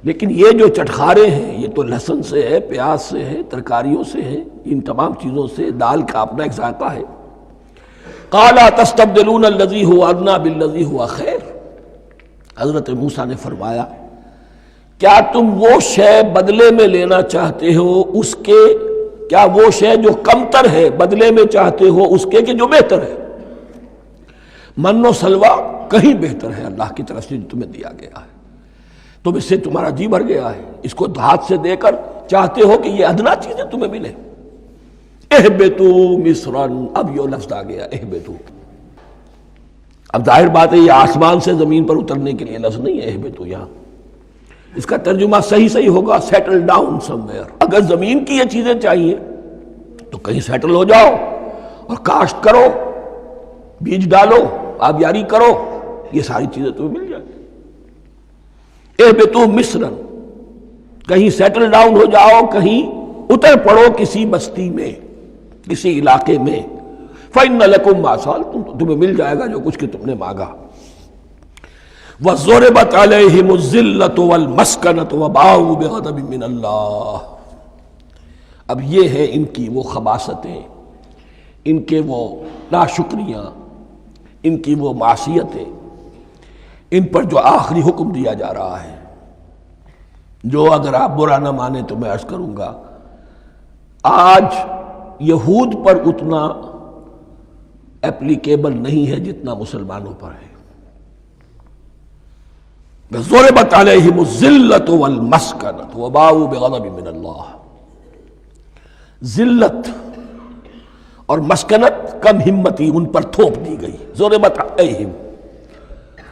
لیکن یہ جو چٹخارے ہیں یہ تو لہسن سے ہے، پیاز سے ہے، ترکاریوں سے ہے، ان تمام چیزوں سے، دال کا اپنا ایک ذائقہ ہے۔ قَالَ تَسْتَبْدِلُونَ الَّذِي هُوَ أَدْنَىٰ بِالَّذِي هُوَ خَيْرٌ، حضرت موسیٰ نے فرمایا کیا تم وہ شے بدلے میں لینا چاہتے ہو اس کے، کیا وہ شے جو کمتر ہے بدلے میں چاہتے ہو اس کے کہ جو بہتر ہے؟ من و سلوہ کہیں بہتر ہے اللہ کی طرف سے جو تمہیں دیا گیا ہے، تم اس سے تمہارا جی بھر گیا ہے، اس کو ہاتھ سے دے کر چاہتے ہو کہ یہ ادنا چیزیں تمہیں ملے۔ اہبطوا مصرا، اب یہ لفظ آ گیا اہبطوا۔ اب ظاہر بات ہے یہ آسمان سے زمین پر اترنے کے لیے لفظ نہیں ہے اہبطوا، یہاں اس کا ترجمہ صحیح ہوگا سیٹل ڈاؤن سم ویئر۔ اگر زمین کی یہ چیزیں چاہیے تو کہیں سیٹل ہو جاؤ اور کاشت کرو، بیج ڈالو، آبیاری کرو، یہ ساری چیزیں تمہیں مل جائیں۔ اہبطوا مصرا، کہیں سیٹل ڈاؤن ہو جاؤ، کہیں اتر پڑو کسی بستی میں، کسی علاقے میں۔ فَإِنَّ لَكُمْ مَا سَأَلْتُمْ، تمہیں مل جائے گا جو کچھ کہ تم نے مانگا۔ وَضُرِبَتْ عَلَيْهِمُ الذِّلَّةُ وَالْمَسْكَنَةُ وَبَاءُوا بِغَضَبٍ مِّنَ اللَّهِ، اب یہ ہے ان کی وہ خباثتیں، ان کے وہ ناشکریاں، ان کی وہ معصیتیں، ان پر جو آخری حکم دیا جا رہا ہے، جو اگر آپ برا نہ مانیں تو میں عرض کروں گا آج یہود پر اتنا اپلیکیبل نہیں ہے جتنا مسلمانوں پر ہے۔ ضربت علیہم الذلۃ والمسکنۃ وباؤوا بغضب من اللہ، ذلت اور مسکنت، کم ہمتی ان پر تھوپ دی گئی۔ ضربت علیہم،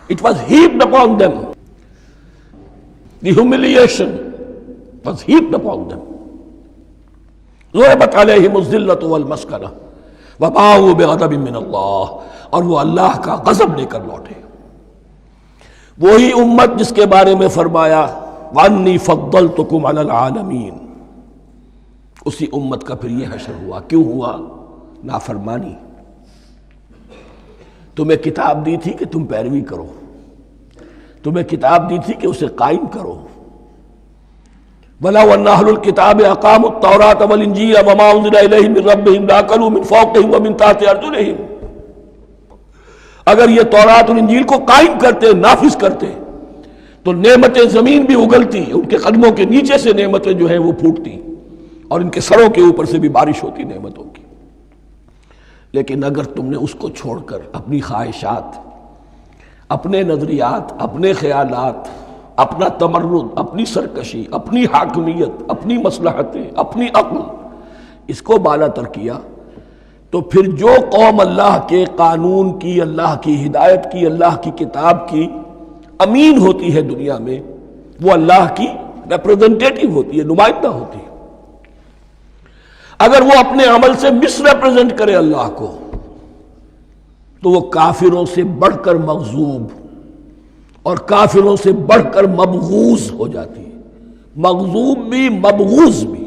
it was heaped upon them، the humiliation was heaped upon them. ضربت علیہم الذلۃ والمسکنہ وباؤوا بغضب من اللہ، اور وہ اللہ کا غضب لے کر لوٹے۔ وہی امت جس کے بارے میں فرمایا وانی فضلتکم علی العالمین، اسی امت کا پھر یہ حشر ہوا۔ کیوں ہوا؟ نافرمانی۔ تمہیں کتاب دی تھی کہ تم پیروی کرو، تمہیں کتاب دی تھی کہ اسے قائم کرو۔ وَلَوْ أَنَّ أَهْلَ الْكِتَابِ أَقَامُوا التَّوْرَاةَ وَالْإِنْجِيلَ وَمَا أُنزِلَ إِلَيْهِمْ مِنْ رَبِّهِمْ لَأَكَلُوا مِنْ فَوْقِهِمْ وَمِنْ تَحْتِ أَرْجُلِهِمْ، اگر یہ تورات اور انجیل کو قائم کرتے، نافذ کرتے، تو نعمتیں زمین بھی اگلتی، ان کے قدموں کے نیچے سے نعمتیں جو ہیں وہ پھوٹتی، اور ان کے سروں کے اوپر سے بھی بارش ہوتی نعمتوں کی۔ لیکن اگر تم نے اس کو چھوڑ کر اپنی خواہشات، اپنے نظریات، اپنے خیالات، اپنا تمرد، اپنی سرکشی، اپنی حاکمیت، اپنی مصلحتیں، اپنی عقل، اس کو بالا تر کیا، تو پھر جو قوم اللہ کے قانون کی، اللہ کی ہدایت کی، اللہ کی کتاب کی امین ہوتی ہے دنیا میں، وہ اللہ کی ریپرزنٹیٹیو ہوتی ہے، نمائندہ ہوتی ہے۔ اگر وہ اپنے عمل سے مس ریپرزنٹ کرے اللہ کو، تو وہ کافروں سے بڑھ کر مغضوب اور کافروں سے بڑھ کر مبغوض ہو جاتی ہے، مغضوب بھی مبغوض بھی۔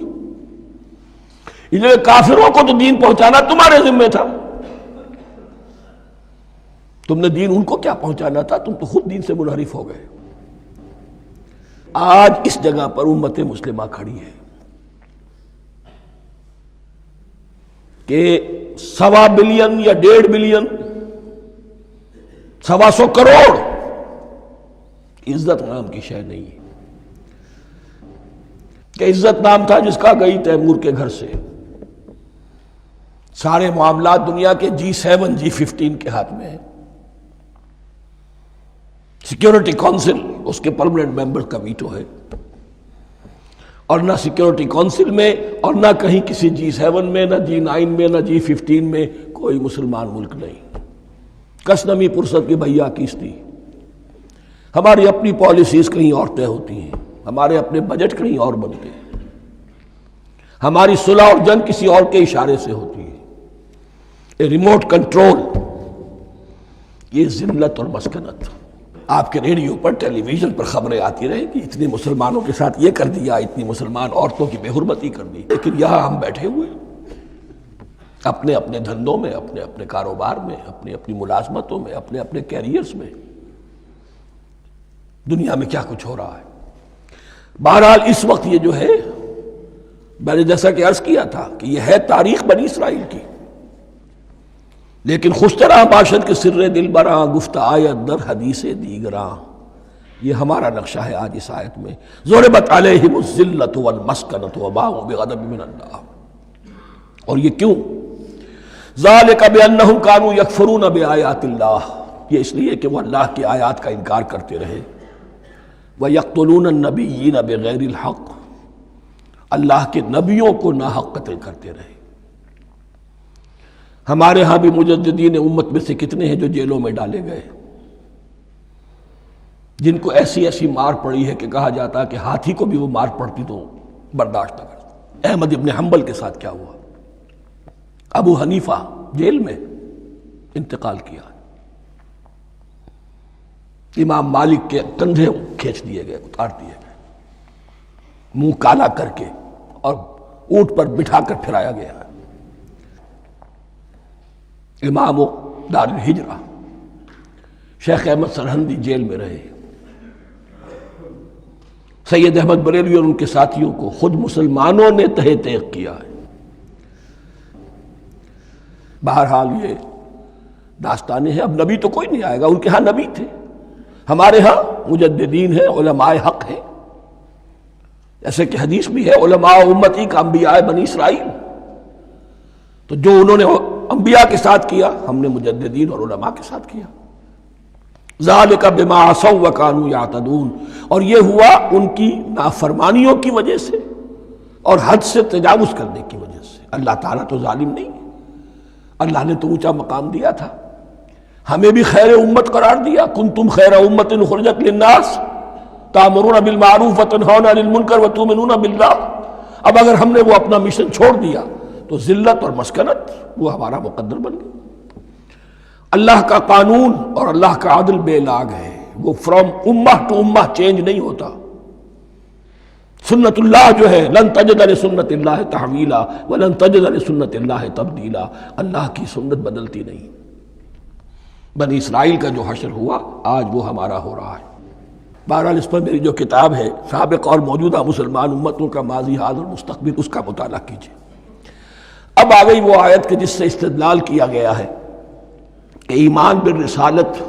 اس لیے کافروں کو تو دین پہنچانا تمہارے ذمہ تھا، تم نے دین ان کو کیا پہنچانا تھا، تم تو خود دین سے منحرف ہو گئے۔ آج اس جگہ پر امت مسلمہ کھڑی ہے کہ 1.25 بلین یا 1.5 بلین، 125 کروڑ عزت نام کی شے نہیں ہے، کہ عزت نام تھا جس کا گئی تیمور کے گھر سے، سارے معاملات دنیا کے G7 G15 کے ہاتھ میں ہیں، سیکیورٹی کونسل اس کے پرماننٹ ممبر کا ویٹو ہے، اور نہ سیکیورٹی کونسل میں اور نہ کہیں کسی G7 میں، نہ G9 میں، نہ G15 میں کوئی مسلمان ملک نہیں۔ کس نمی پرست کی بھیا کیستی، ہماری اپنی پالیسیز کہیں اور طے ہوتی ہیں، ہمارے اپنے بجٹ کہیں اور بنتے ہیں، ہماری صلح اور جنگ کسی اور کے اشارے سے ہوتی ہے۔ ریموٹ کنٹرول، یہ ذلت اور مسکنت۔ آپ کے ریڈیو پر، ٹیلی ویژن پر خبریں آتی رہیں کہ اتنے مسلمانوں کے ساتھ یہ کر دیا، اتنی مسلمان عورتوں کی بے حرمتی کر دی، لیکن یہاں ہم بیٹھے ہوئے اپنے اپنے دھندوں میں، اپنے اپنے کاروبار میں، اپنی اپنی ملازمتوں میں، اپنے اپنے کیریئرز میں، دنیا میں کیا کچھ ہو رہا ہے۔ بہرحال اس وقت یہ جو ہے، میں نے جیسا کہ عرض کیا تھا کہ یہ ہے تاریخ بنی اسرائیل کی، لیکن خوشتراں باشد کے سر دل براں، گفت آیت در حدیث دیگراں، یہ ہمارا نقشہ ہے آج اس آیت میں۔ ضربت علیہم الذلۃ والمسکنۃ وباؤوا بغضب من اللہ، اور یہ کیوں؟ ذالک بانہم کانوا یکفرون بآیات اللہ، یہ اس لیے کہ وہ اللہ کی آیات کا انکار کرتے رہے۔ وَيَقْتُلُونَ النَّبِيِّينَ بِغَيْرِ الْحَقِّ، اللہ کے نبیوں کو ناحق قتل کرتے رہے۔ ہمارے ہاں بھی مجددین امت میں سے کتنے ہیں جو جیلوں میں ڈالے گئے، جن کو ایسی ایسی مار پڑی ہے کہ کہا جاتا ہے کہ ہاتھی کو بھی وہ مار پڑتی تو برداشت نہ کرتا۔ احمد ابن حنبل کے ساتھ کیا ہوا؟ ابو حنیفہ جیل میں انتقال کیا، امام مالک کے کندھے کھینچ دیے گئے، اتار دیے گئے، منہ کالا کر کے اور اونٹ پر بٹھا کر پھرایا گیا۔ امام دار الہجرہ شیخ احمد سرہندی جیل میں رہے، سید احمد بریلوی اور ان کے ساتھیوں کو خود مسلمانوں نے تہہ تیغ کیا ہے۔ بہرحال یہ داستانیں ہیں، اب نبی تو کوئی نہیں آئے گا، ان کے ہاں نبی تھے، ہمارے ہاں مجددین ہیں، علماء حق ہیں، جیسے کہ حدیث بھی ہے علماء امتی کا انبیاء بنی اسرائیل، تو جو انہوں نے انبیاء کے ساتھ کیا ہم نے مجددین اور علماء کے ساتھ کیا۔ ذالک بما عصوا وکانوا یعتدون، اور یہ ہوا ان کی نافرمانیوں کی وجہ سے اور حد سے تجاوز کرنے کی وجہ سے۔ اللہ تعالیٰ تو ظالم نہیں ہے، اللہ نے تو اونچا مقام دیا تھا، ہمیں بھی خیر امت قرار دیا، کنتم خیر امت اخرجت للناس، تأمرون بالمعروف وتنہون عن المنکر وتؤمنون باللہ. اب اگر ہم نے وہ اپنا مشن چھوڑ دیا تو ذلت اور مسکنت وہ ہمارا مقدر بن گئی. اللہ کا قانون اور اللہ کا عدل بے لاگ ہے، وہ فرام امہ ٹو امہ چینج نہیں ہوتا. سنت اللہ جو ہے لن تجد لسنت اللہ تحویلا ولن تجد لسنت اللہ تبدیلا. اللہ کی سنت بدلتی نہیں. بنی اسرائیل کا جو حشر ہوا آج وہ ہمارا ہو رہا ہے. بہرحال اس پر میری جو کتاب ہے سابق اور موجودہ مسلمان امتوں کا ماضی حال اور مستقبل، اس کا مطالعہ کیجیے. اب آ گئی وہ آیت کہ جس سے استدلال کیا گیا ہے کہ ایمان بالرسالت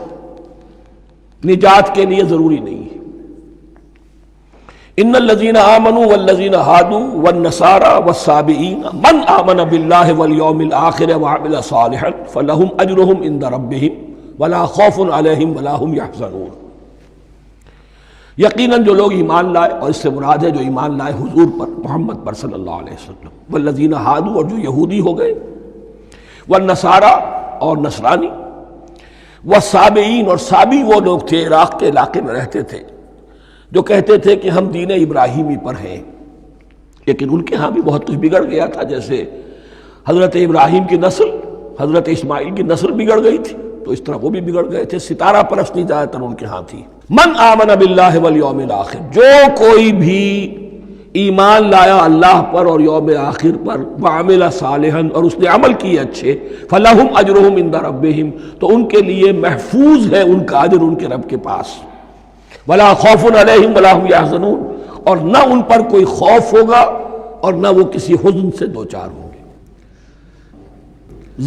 نجات کے لیے ضروری نہیں ہے. ان الذین آمنوا والذین ہادوا والنصارى والصابئین من آمن باللہ والیوم الآخر وعمل صالحا فلہم اجرہم عند ربہم ولا خوف علیہم ولا هم یحزنون. یقیناً جو لوگ ایمان لائے، اور اس سے مراد ہے جو ایمان لائے حضور پر، محمد پر صلی اللہ علیہ وسلم، والذین ہادوا اور جو یہودی ہو گئے، والنصارى اور نصرانی، والصابئین اور صابی وہ لوگ تھے عراق کے علاقے میں رہتے تھے جو کہتے تھے کہ ہم دین ابراہیمی پر ہیں، لیکن ان کے ہاں بھی بہت کچھ بگڑ گیا تھا. جیسے حضرت ابراہیم کی نسل حضرت اسماعیل کی نسل بگڑ گئی تھی تو اس طرح وہ بھی بگڑ گئے تھے. ستارہ پرستی زیادہ تر ان کے ہاں تھی. من آمن باللہ والیوم الآخر، جو کوئی بھی ایمان لایا اللہ پر اور یوم آخر پر، وعمل صالحا اور اس نے عمل کیے اچھے، فلہم اجرہم عند ربہم تو ان کے لیے محفوظ ہے ان کا اجر ان کے رب کے پاس. ولا خوف علیہم ولا هم یحزنون، اور نہ ان پر کوئی خوف ہوگا اور نہ وہ کسی حزن سے دوچار ہوں گے.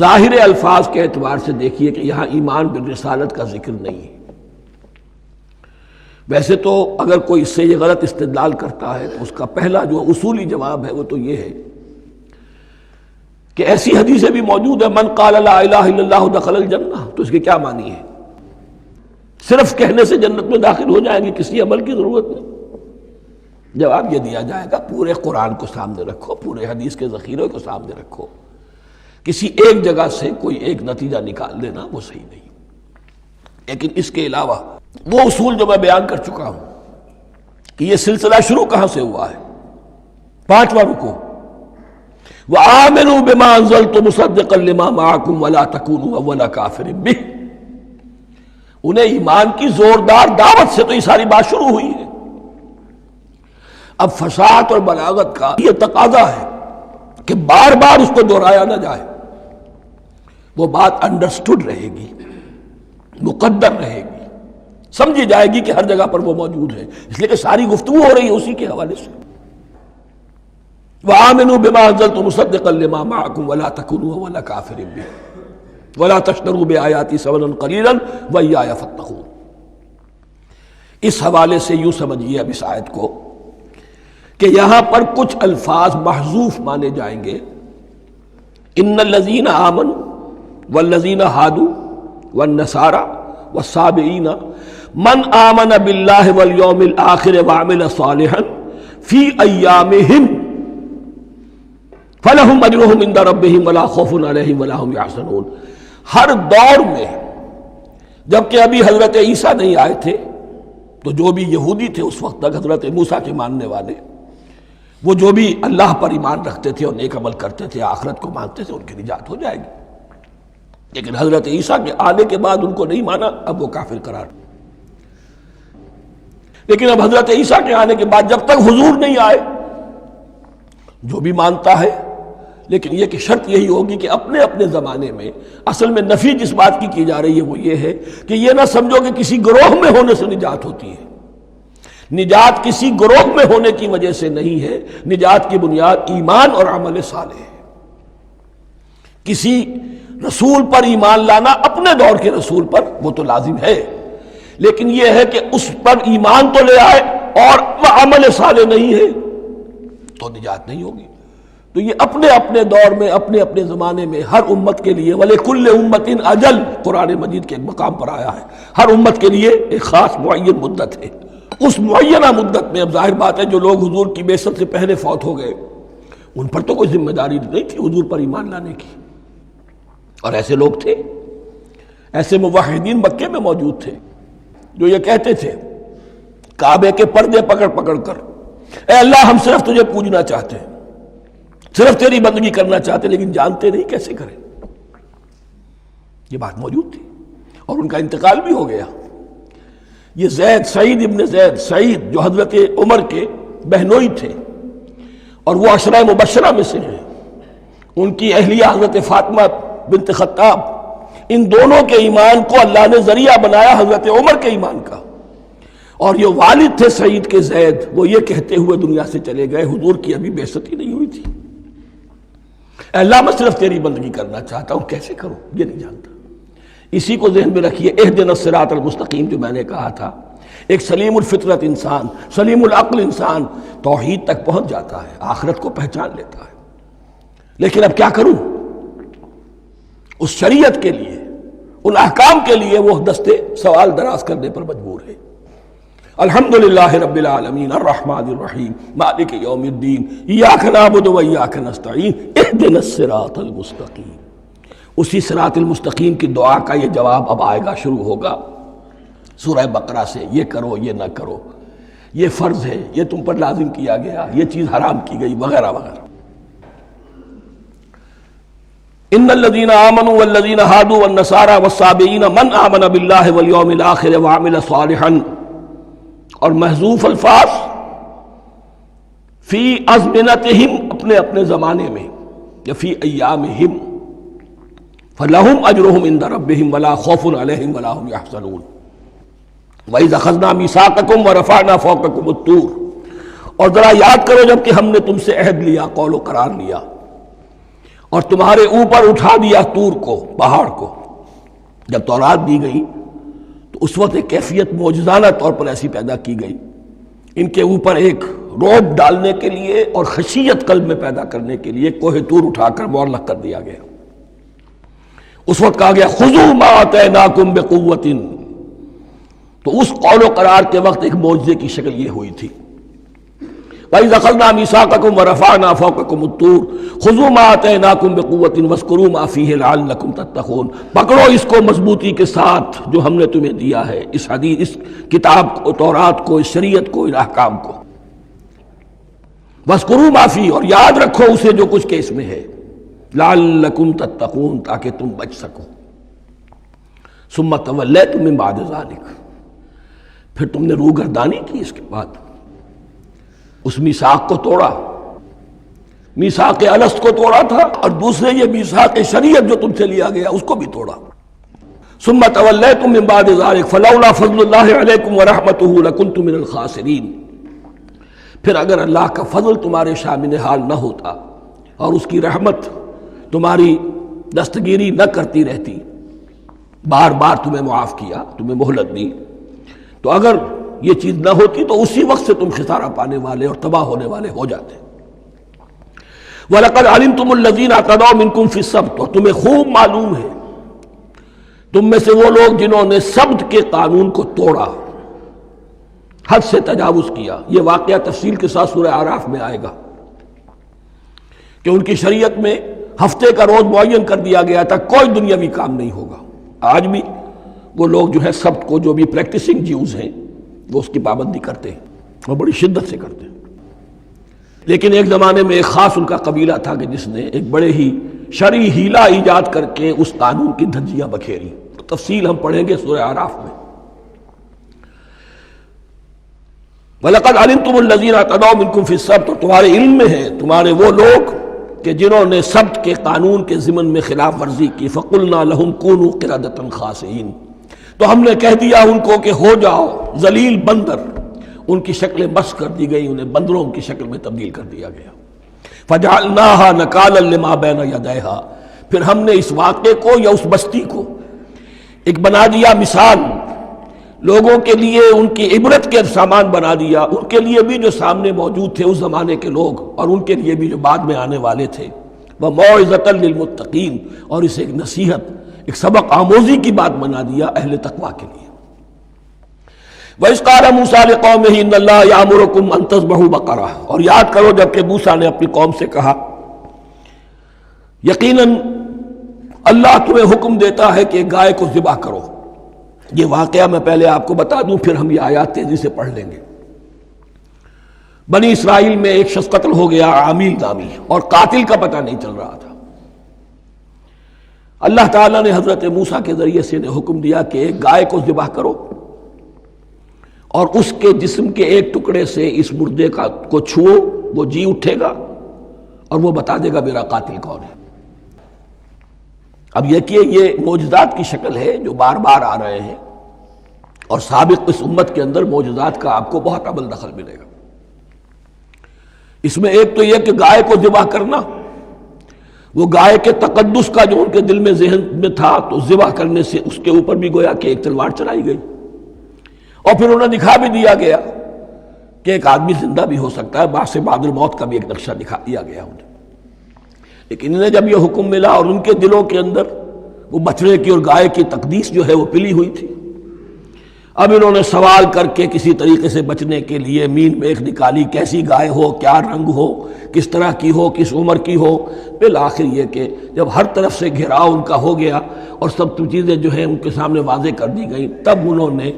ظاہر الفاظ کے اعتبار سے دیکھیے کہ یہاں ایمان بالرسالت کا ذکر نہیں ہے. ویسے تو اگر کوئی اس سے یہ غلط استدلال کرتا ہے تو اس کا پہلا جو اصولی جواب ہے وہ تو یہ ہے کہ ایسی حدیثیں بھی موجود ہے من قال لا الہ الا اللہ دخل الجنہ، تو اس کے کیا معنی ہے؟ صرف کہنے سے جنت میں داخل ہو جائیں گے، کسی عمل کی ضرورت نہیں. جواب یہ دیا جائے گا پورے قرآن کو سامنے رکھو، پورے حدیث کے ذخیرے کو سامنے رکھو. کسی ایک جگہ سے کوئی ایک نتیجہ نکال لینا وہ صحیح نہیں. لیکن اس کے علاوہ وہ اصول جو میں بیان کر چکا ہوں کہ یہ سلسلہ شروع کہاں سے ہوا ہے. 5واں رکوع وَآمِنُوا بِمَا أَنزَلْتُ مُصَدِّقًا لِمَا مَعَكُمْ وَلَا تَكُونُوا أَوَّلَ كَافِرٍ بِهِ. انہیں ایمان کی زوردار دعوت سے تو یہ ساری بات شروع ہوئی ہے. اب فصاحت اور بلاغت کا یہ تقاضا ہے کہ بار بار اس کو دہرایا نہ جائے. وہ بات انڈرسٹوڈ رہے گی، مقدر رہے گی، سمجھی جائے گی کہ ہر جگہ پر وہ موجود ہے، اس لیے کہ ساری گفتگو ہو رہی ہے اسی کے حوالے سے. وَآمِنُوا بِمَا أَنزَلْتُ مُصَدِّقًا لِمَا مَعَكُمْ وَلَا تَكُونُوا أَوَّلَ كَافِرٍ بِهِ وَلَا تَشْتَرُوا بِآيَاتِي ثَمَنًا قَلِيلًا وَإِيَّايَ فَاتَّقُونِ. اس حوالے سے یوں سمجھیے اب اس آیت کو کہ یہاں پر کچھ الفاظ محذوف مانے جائیں گے. ان الذین آمنوا والذین ہادوا والنصارى والصابئین من آمن باللہ والیوم الآخر وعمل صالحا فی ایامہم فلہم اجرہم عند ربہم ولا خوف علیہم ولا هم یحزنون. ہر دور میں جبکہ ابھی حضرت عیسیٰ نہیں آئے تھے تو جو بھی یہودی تھے اس وقت تک حضرت موسیٰ کے ماننے والے، وہ جو بھی اللہ پر ایمان رکھتے تھے اور نیک عمل کرتے تھے، آخرت کو مانتے تھے، ان کی نجات ہو جائے گی. لیکن حضرت عیسیٰ کے آنے کے بعد ان کو نہیں مانا، اب وہ کافر قرار. لیکن اب حضرت عیسیٰ کے آنے کے بعد جب تک حضور نہیں آئے جو بھی مانتا ہے، لیکن یہ کہ شرط یہی ہوگی کہ اپنے اپنے زمانے میں اصل میں نفی جس بات کی جا رہی ہے وہ یہ ہے کہ یہ نہ سمجھو کہ کسی گروہ میں ہونے سے نجات ہوتی ہے. نجات کسی گروہ میں ہونے کی وجہ سے نہیں ہے، نجات کی بنیاد ایمان اور عمل صالح ہے. کسی رسول پر ایمان لانا اپنے دور کے رسول پر وہ تو لازم ہے، لیکن یہ ہے کہ اس پر ایمان تو لے آئے اور وہ عمل صالح نہیں ہے تو نجات نہیں ہوگی. تو یہ اپنے اپنے دور میں اپنے اپنے زمانے میں ہر امت کے لیے وَلِكُلِّ أُمَّةٍ أَجَلٌ قرآن مجید کے ایک مقام پر آیا ہے. ہر امت کے لیے ایک خاص معین مدت ہے. اس معینہ مدت میں اب ظاہر بات ہے جو لوگ حضور کی بعثت سے پہلے فوت ہو گئے ان پر تو کوئی ذمہ داری نہیں تھی حضور پر ایمان لانے کی. اور ایسے لوگ تھے، ایسے موحدین مکے میں موجود تھے جو یہ کہتے تھے کعبے کے پردے پکڑ پکڑ کر، اے اللہ ہم صرف تجھے پوجنا چاہتے ہیں، صرف تیری بندگی کرنا چاہتے ہیں، لیکن جانتے نہیں کیسے کریں۔ یہ بات موجود تھی اور ان کا انتقال بھی ہو گیا۔ یہ زید، سعید ابن زید، سعید جو حضرت عمر کے بہنوئی تھے اور وہ عشرہ مبشرہ میں سے ہیں، ان کی اہلیہ حضرت فاطمہ بنت خطاب، ان دونوں کے ایمان کو اللہ نے ذریعہ بنایا حضرت عمر کے ایمان کا۔ اور یہ والد تھے سعید کے زید، وہ یہ کہتے ہوئے دنیا سے چلے گئے حضور کی ابھی بعثت ہی نہیں ہوئی تھی، اے اللہ میں صرف تیری بندگی کرنا چاہتا ہوں، کیسے کروں یہ نہیں جانتا۔ اسی کو ذہن میں رکھیے، اہدنا الصراط المستقیم جو میں نے کہا تھا، ایک سلیم الفطرت انسان، سلیم العقل انسان توحید تک پہنچ جاتا ہے، آخرت کو پہچان لیتا ہے، لیکن اب کیا کروں؟ اس شریعت کے لیے، ان احکام کے لیے وہ دستے سوال دراز کرنے پر مجبور ہے۔ الحمدللہ رب العالمین الرحمن الرحیم مالک یوم الدین ایاک نعبد و ایاک نستعین اہدنا الصراط المستقیم۔ اسی صراط المستقیم کی دعا کا یہ جواب اب آئے گا، شروع ہوگا سورہ بقرہ سے، یہ کرو یہ نہ کرو، یہ فرض ہے، یہ تم پر لازم کیا گیا، یہ چیز حرام کی گئی، وغیرہ وغیرہ۔ ان الذين آمنوا والذين هادوا والنصارى والصابئين من آمن بالله واليوم الآخر وعمل صالحا، اور محذوف الفاظ فی ازمنتہم، اپنے اپنے زمانے میں، یا فی ایامہم، فلہم اجرہم عند ربہم ولا خوف علیہم ولا هم یحزنون۔ وَإِذْ أَخَذْنَا مِیثَاقَکُمْ وَرَفَعْنَا فَوْقَکُمُ الطُّورَ، اور ذرا یاد کرو جب کہ ہم نے تم سے عہد لیا، قول و قرار لیا، اور تمہارے اوپر اٹھا دیا طور کو، پہاڑ کو۔ جب تورات دی گئی تو اس وقت ایک کیفیت معجزانہ طور پر ایسی پیدا کی گئی، ان کے اوپر ایک رعب ڈالنے کے لیے اور خشیت قلب میں پیدا کرنے کے لیے کوہ طور اٹھا کر معلق کر دیا گیا۔ اس وقت کہا گیا خذوا ما آتیناکم بقوۃ، تو اس قول و قرار کے وقت ایک معجزے کی شکل یہ ہوئی تھی۔ وَإِذْ أَخَذْنَا مِيثَاقَكُمْ وَرَفَعْنَا فَوْقَكُمُ الطُّورَ خُذُوا مَا آتَيْنَاكُمْ بِقُوَّةٍ وَاذْكُرُوا مَا فِيهِ لَعَلَّكُمْ تَتَّقُونَ، پکڑو اس کو مضبوطی کے ساتھ جو ہم نے تمہیں دیا ہے، اس حدیث، اس کتاب کو، تورات کو، اس شریعت کو، ان احکام کو۔ وَاذْكُرُوا مَا فِيهِ، اور یاد رکھو اسے جو کچھ کہ اس میں ہے، لَعَلَّكُمْ تَتَّقُونَ، تاکہ تم بچ سکو۔ ثُمَّ تَوَلَّيْتُم مِّن بَعْدِ ذَلِكَ، پھر تم نے روگردانی کی اس کے بعد، اس میثاق کو توڑا، میثاق الست کو توڑا تھا، اور دوسرے یہ میثاق شریعت جو تم سے لیا گیا اس کو بھی توڑا۔ ثم تولیتم من بعد ذلک فلولا فضل اللہ علیکم ورحمتہ لکنتم من الخاسرین، پھر اگر اللہ کا فضل تمہارے شامل حال نہ ہوتا اور اس کی رحمت تمہاری دستگیری نہ کرتی رہتی، بار بار تمہیں معاف کیا، تمہیں مہلت دی، تو اگر یہ چیز نہ ہوتی تو اسی وقت سے تم خسارہ پانے والے اور تباہ ہونے والے ہو جاتے۔ وَلَقَدْ عَلِمْتُمُ الَّذِينَ اعْتَدَوْا مِنْكُمْ فِي السَّبْتِ، اور تمہیں خوب معلوم ہے تم میں سے وہ لوگ جنہوں نے سبت کے قانون کو توڑا، حد سے تجاوز کیا۔ یہ واقعہ تفصیل کے ساتھ سورہ اعراف میں آئے گا کہ ان کی شریعت میں ہفتے کا روز معین کر دیا گیا تھا، کوئی دنیاوی کام نہیں ہوگا۔ آج بھی وہ لوگ جو ہے سبت کو، جو بھی پریکٹسنگ جیوز ہیں، وہ اس کی پابندی کرتے ہیں اور بڑی شدت سے کرتے ہیں۔ لیکن ایک زمانے میں ایک خاص ان کا قبیلہ تھا کہ جس نے ایک بڑے ہی شرعی ہیلا ایجاد کر کے اس قانون کی دھجیاں بکھیری، تفصیل ہم پڑھیں گے سورہ اعراف میں۔ وَلَقَدْ عَلِمْتُمُ الَّذِينَ اعْتَدَوْا مِنْكُمْ فِي السَّبْتِ، اور تمہارے علم میں ہے تمہارے وہ لوگ کہ جنہوں نے سبت کے قانون کے ضمن میں خلاف ورزی کی، فَقُلْنَا لَهُمْ كُونُوا قِرَدَةً خَاسِئِينَ، تو ہم نے کہہ دیا ان کو کہ ہو جاؤ ذلیل بندر، ان کی شکلیں مسخ کر دی گئی، انہیں بندروں کی شکل میں تبدیل کر دیا گیا۔ فَجَعَلْنَاهَا نَكَالًا لِمَا بَيْنَ يَدَيْهَا، پھر ہم نے اس واقعے کو یا اس بستی کو ایک بنا دیا مثال، لوگوں کے لیے ان کی عبرت کے سامان بنا دیا، ان کے لیے بھی جو سامنے موجود تھے اس زمانے کے لوگ، اور ان کے لیے بھی جو بعد میں آنے والے تھے، وَمَوْعِظَةً لِّلْمُتَّقِينَ، اور اسے ایک نصیحت، ایک سبق آموزی کی بات بنا دیا اہل تقویٰ کے لیے۔ وَإِذْ قَالَ مُوسَىٰ لِقَوْمِهِ إِنَّ اللَّهَ يَأْمُرُكُمْ أَن تَذْبَحُوا بَقَرَةً، اور یاد کرو جب کہ موسیٰ نے اپنی قوم سے کہا یقیناً اللہ تمہیں حکم دیتا ہے کہ گائے کو ذبح کرو۔ یہ واقعہ میں پہلے آپ کو بتا دوں، پھر ہم یہ آیات تیزی سے پڑھ لیں گے۔ بنی اسرائیل میں ایک شخص قتل ہو گیا عامیل نامی، اور قاتل کا پتہ نہیں چل رہا تھا۔ اللہ تعالیٰ نے حضرت موسیٰ کے ذریعے سے انہیں حکم دیا کہ ایک گائے کو ذبح کرو اور اس کے جسم کے ایک ٹکڑے سے اس مردے کو چھوؤ، وہ جی اٹھے گا اور وہ بتا دے گا میرا قاتل کون ہے۔ اب یہ کہ یہ معجزات کی شکل ہے جو بار بار آ رہے ہیں، اور سابق اس امت کے اندر معجزات کا آپ کو بہت عمل دخل ملے گا۔ اس میں ایک تو یہ کہ گائے کو ذبح کرنا، وہ گائے کے تقدس کا جو ان کے دل میں ذہن میں تھا، تو ذبح کرنے سے اس کے اوپر بھی گویا کہ ایک تلوار چلائی گئی، اور پھر انہیں دکھا بھی دیا گیا کہ ایک آدمی زندہ بھی ہو سکتا ہے، باعث بعد الموت کا بھی ایک نقشہ دکھا دیا گیا انہیں۔ لیکن انہیں جب یہ حکم ملا اور ان کے دلوں کے اندر وہ بچڑے کی اور گائے کی تقدیس جو ہے وہ پلی ہوئی تھی، اب انہوں نے سوال کر کے کسی طریقے سے بچنے کے لیے مین میخ نکالی، کیسی گائے ہو، کیا رنگ ہو، کس طرح کی ہو، کس عمر کی ہو۔ بالآخر یہ کہ جب ہر طرف سے گھیراؤ ان کا ہو گیا اور سب چیزیں جو ہیں ان کے سامنے واضح کر دی گئیں، تب انہوں نے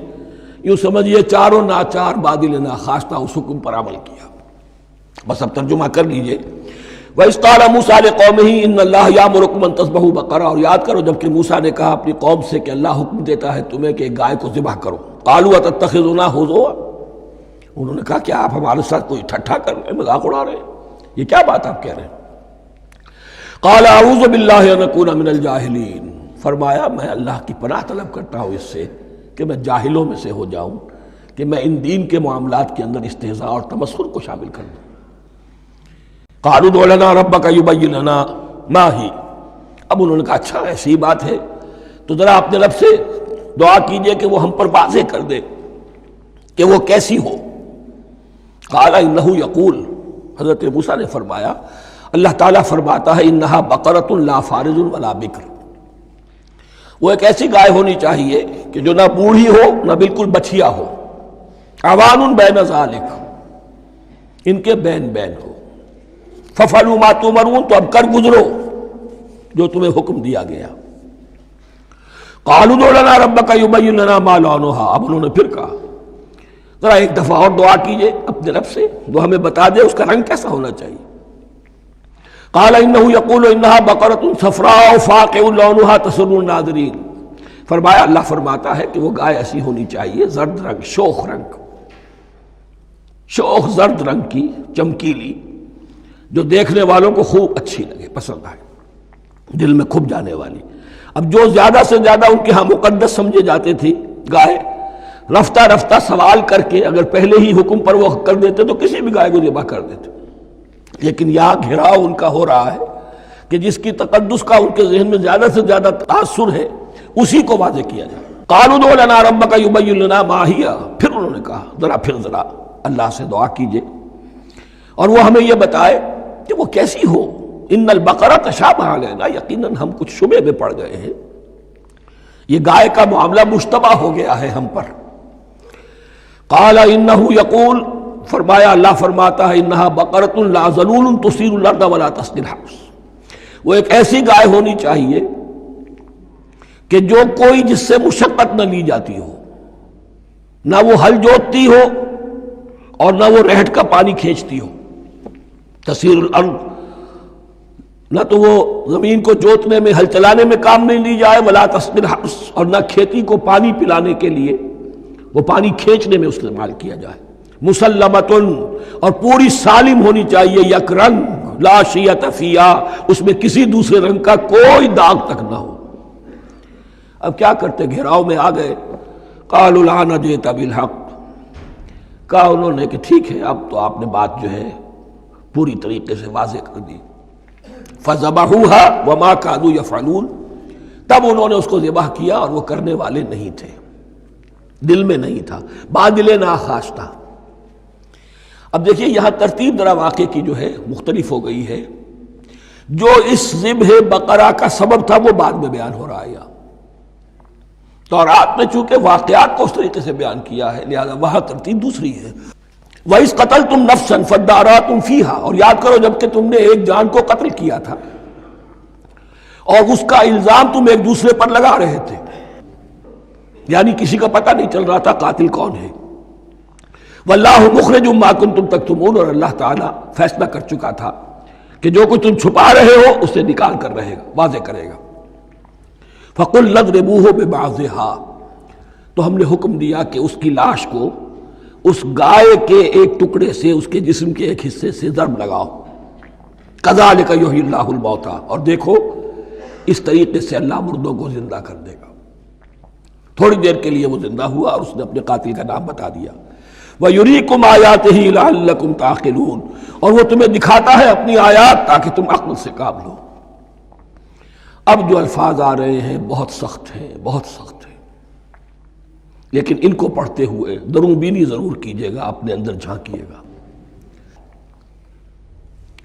یوں سمجھیے چاروں ناچار بادل ناخواستہ اس حکم پر عمل کیا۔ بس اب ترجمہ کر لیجئے۔ وَإِذْ قَالَ مُوسَىٰ لِقَوْمِهِ إِنَّ اللَّهَ يَأْمُرُكُمْ أَن تَذْبَحُوا بَقَرَةً، اور یاد کرو جب کہ موسیٰ نے کہا اپنی قوم سے کہ اللہ حکم دیتا ہے تمہیں کہ ایک گائے کو ذبح کرو۔ قَالُوا أَتَتَّخِذُنَا هُزُوًا، انہوں نے کہا کیا آپ ہمارے ساتھ کوئی ٹھٹھا کر رہے ہیں، مذاق اڑا رہے ہیں، یہ کیا بات آپ کہہ رہے ہیں؟ قَالَ أَعُوذُ بِاللَّهِ أَنْ أَكُونَ مِنَ الْجَاهِلِينَ، فرمایا میں اللہ کی پناہ طلب کرتا ہوں اس سے کہ میں جاہلوں میں سے ہو جاؤں، کہ میں ان دین کے معاملات کے اندر استہزاء اور تمسخر کو شامل کر دوں۔ قالوا ادع لنا ربک یبین لنا ما ہی، اب انہوں نے کہا اچھا ایسی بات ہے تو ذرا اپنے رب سے دعا کیجئے کہ وہ ہم پر واضح کر دے کہ وہ کیسی ہو۔ قال انہ یقول، حضرت موسیٰ نے فرمایا اللہ تعالیٰ فرماتا ہے انہا بقرۃ لا فارض ولا بکر، وہ ایک ایسی گائے ہونی چاہیے کہ جو نہ بوڑھی ہو نہ بالکل بچھیا ہو، عوان بین ذالک، ان کے بین بین ہو۔ فَفَعَلُوا مَا تُؤْمَرُونَ، تو اب کر گزرو جو تمہیں حکم دیا گیا۔ قَالُوا ادْعُ لَنَا رَبَّكَ يُبَيِّن لَنَا مَا لَوْنُهَا، اب انہوں نے پھر کہا ذرا ایک دفعہ اور دعا کیجئے اپنے رب سے، وہ ہمیں بتا دے اس کا رنگ کیسا ہونا چاہیے۔ قَالَ إِنَّهُ يَقُولُ إِنَّهَا بَقَرَةٌ صَفْرَاءُ فَاقِعٌ لَوْنُهَا تَسُرُّ النَّاظِرِينَ، فرمایا اللہ فرماتا ہے کہ وہ گائے ایسی ہونی چاہیے زرد رنگ، شوخ رنگ، شوخ زرد رنگ کی، چمکیلی، جو دیکھنے والوں کو خوب اچھی لگے، پسند آئے، دل میں کھپ جانے والی۔ اب جو زیادہ سے زیادہ ان کے ہاں مقدس سمجھے جاتے تھی گائے، رفتہ رفتہ سوال کر کے اگر پہلے ہی حکم پر وہ کر دیتے تو کسی بھی گائے کو ذبح کر دیتے، لیکن یہاں گھیراؤ ان کا ہو رہا ہے کہ جس کی تقدس کا ان کے ذہن میں زیادہ سے زیادہ تاثر ہے اسی کو واضح کیا جائے۔ قالوا ادع لنا ربک یبین لنا ما ہی، پھر انہوں نے کہا ذرا اللہ سے دعا کیجئے اور وہ ہمیں یہ بتائے کہ وہ کیسی ہو۔ ان البقرہ تشابہ علینا، یقیناً ہم کچھ شبے میں پڑ گئے ہیں، یہ گائے کا معاملہ مشتبہ ہو گیا ہے ہم پر۔ قال انہ یقول، فرمایا اللہ فرماتا ہے انہا بقرۃ لا ذلول تثیر الارض ولا تسقی الحرث، وہ ایک ایسی گائے ہونی چاہیے کہ جو کوئی جس سے مشقت نہ لی جاتی ہو، نہ وہ ہل جوتتی ہو اور نہ وہ رہٹ کا پانی کھینچتی ہو۔ تسیر الارض، نہ تو وہ زمین کو جوتنے میں، ہل چلانے میں کام نہیں لی جائے، ولا تسقی الحرث، اور نہ کھیتی کو پانی پلانے کے لیے وہ پانی کھینچنے میں استعمال کیا جائے۔ مسلمتن، اور پوری سالم ہونی چاہیے، یک رنگ، لا شیۃ فیہا، اس میں کسی دوسرے رنگ کا کوئی داغ تک نہ ہو۔ اب کیا کرتے، گھیراؤ میں آ گئے۔ قالوا الآن جئت بالحق، کہا انہوں نے کہ ٹھیک ہے اب تو آپ نے بات جو ہے پوری طریقے سے واضح کر دی۔ فذبحوها وما كانوا يفعلون، تب انہوں نے اس کو ذبح کیا اور وہ کرنے والے نہیں تھے، دل میں نہیں تھا، بادل ناخواستہ۔ اب دیکھیے یہاں ترتیب ذرا واقعے کی جو ہے مختلف ہو گئی ہے، جو اس ذبح بقرہ کا سبب تھا وہ بعد میں بیان ہو رہا ہے یہاں، تورات میں چونکہ واقعات کو اس طریقے سے بیان کیا ہے لہذا وہاں ترتیب دوسری ہے۔ وَإِذْ قَتَلْتُمْ نَفْسًا فَادَّارَأْتُمْ فِيهَا، اور یاد کرو جب کہ تم نے ایک جان کو قتل کیا تھا اور اس کا الزام تم ایک دوسرے پر لگا رہے تھے، یعنی کسی کا پتہ نہیں چل رہا تھا قاتل کون ہے۔ واللہ مخرج ما کنتم تکتمون، اور اللہ تعالیٰ فیصلہ کر چکا تھا کہ جو کچھ تم چھپا رہے ہو اسے نکال کر رہے گا، واضح کرے گا۔ فَقُلْ نَضْرِبُوهُ بِبَعْضِهَا، تو ہم نے حکم دیا کہ اس کی لاش کو اس گائے کے ایک ٹکڑے سے، اس کے جسم کے ایک حصے سے ضرب لگاؤ۔ كَذَلِكَ يُحْيِي اللَّهُ الْمَوْتَى، اور دیکھو اس طریقے سے اللہ مردوں کو زندہ کر دے گا۔ تھوڑی دیر کے لیے وہ زندہ ہوا اور اس نے اپنے قاتل کا نام بتا دیا۔ وَيُرِيكُمْ آيَاتِهِ لَعَلَّكُمْ تَعْقِلُونَ، اور وہ تمہیں دکھاتا ہے اپنی آیات تاکہ تم عقل سے کام لو۔ اب جو الفاظ آ رہے ہیں بہت سخت ہیں، بہت سخت ہیں، لیکن ان کو پڑھتے ہوئے درون بینی ضرور کیجیے گا، اپنے اندر جھانکیے گا۔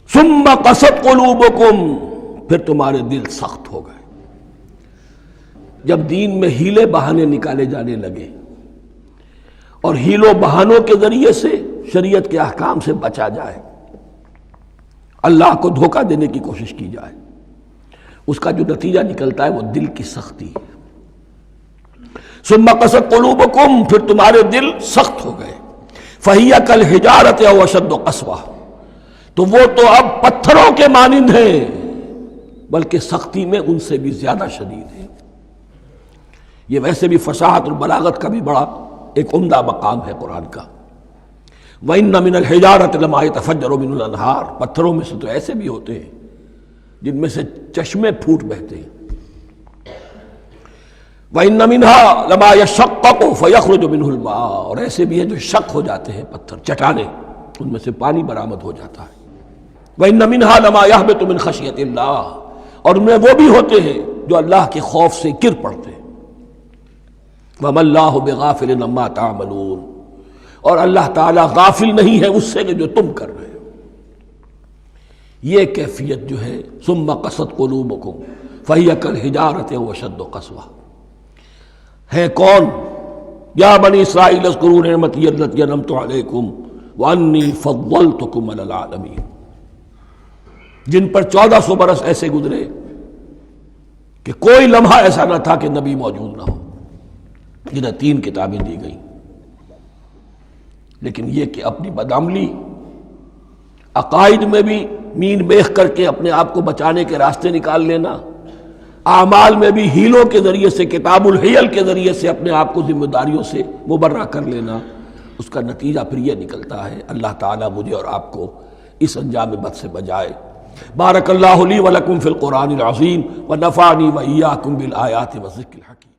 ثُمَّ قَسَتْ قُلُوبُكُمْ، پھر تمہارے دل سخت ہو گئے۔ جب دین میں ہیلے بہانے نکالے جانے لگے اور ہیلوں بہانوں کے ذریعے سے شریعت کے احکام سے بچا جائے، اللہ کو دھوکہ دینے کی کوشش کی جائے، اس کا جو نتیجہ نکلتا ہے وہ دل کی سختی ہے۔ ثم قست قلوبکم، پھر تمہارے دل سخت ہو گئے۔ فہی کالحجارۃ او اشد قسوہ، تو وہ تو اب پتھروں کے مانند ہیں، بلکہ سختی میں ان سے بھی زیادہ شدید ہے۔ یہ ویسے بھی فصاحت اور بلاغت کا بھی بڑا ایک عمدہ مقام ہے قرآن کا۔ وَإِنَّ مِنَ الْحِجَارَةِ لَمَا يَتَفَجَّرُ مِنْهُ الْأَنْهَارُ، پتھروں میں سے تو ایسے بھی ہوتے ہیں جن میں سے چشمے پھوٹ بہتے ہیں۔ وَإِنَّ مِنْهَا لَمَا يَشَقَّقُ فَيَخْرُجُ مِنْهُ الْمَاءُ، اور ایسے بھی ہیں جو شق ہو جاتے ہیں، پتھر چٹانیں، ان میں سے پانی برآمد ہو جاتا ہے۔ وَإِنَّ مِنْهَا لَمَا يَهْبِطُ مِنْ خَشْيَةِ اللَّهِ، اور ان میں وہ بھی ہوتے ہیں جو اللہ کے خوف سے گر پڑتے ہیں۔ وَمَا اللَّهُ بِغَافِلٍ عَمَّا تَعْمَلُونَ، اور اللہ تعالیٰ غافل نہیں ہے اس سے کہ جو تم کر رہے ہو۔ یہ کیفیت جو ہے ثم قست قلوبکم فہی کالحجارۃ او اشد قسوہ، ہے کون؟ یا بنی اسرائیل اذکروا نعمتی التی انعمت علیکم وانی فضلتکم علی العالمین، جن پر 1400 برس ایسے گزرے کہ کوئی لمحہ ایسا نہ تھا کہ نبی موجود نہ ہو، جنہیں 3 کتابیں دی گئیں۔ لیکن یہ کہ اپنی بدعملی، عقائد میں بھی مین بیخ کر کے اپنے آپ کو بچانے کے راستے نکال لینا، اعمال میں بھی ہیلوں کے ذریعے سے، کتاب الحیل کے ذریعے سے اپنے آپ کو ذمہ داریوں سے مبرہ کر لینا، اس کا نتیجہ پھر یہ نکلتا ہے۔ اللہ تعالیٰ مجھے اور آپ کو اس انجام بد سے بچائے۔ بارک اللہ لی ولکم فی القرآن العظیم ونفعنی وإیاکم بالآیات والذکر الحکیم۔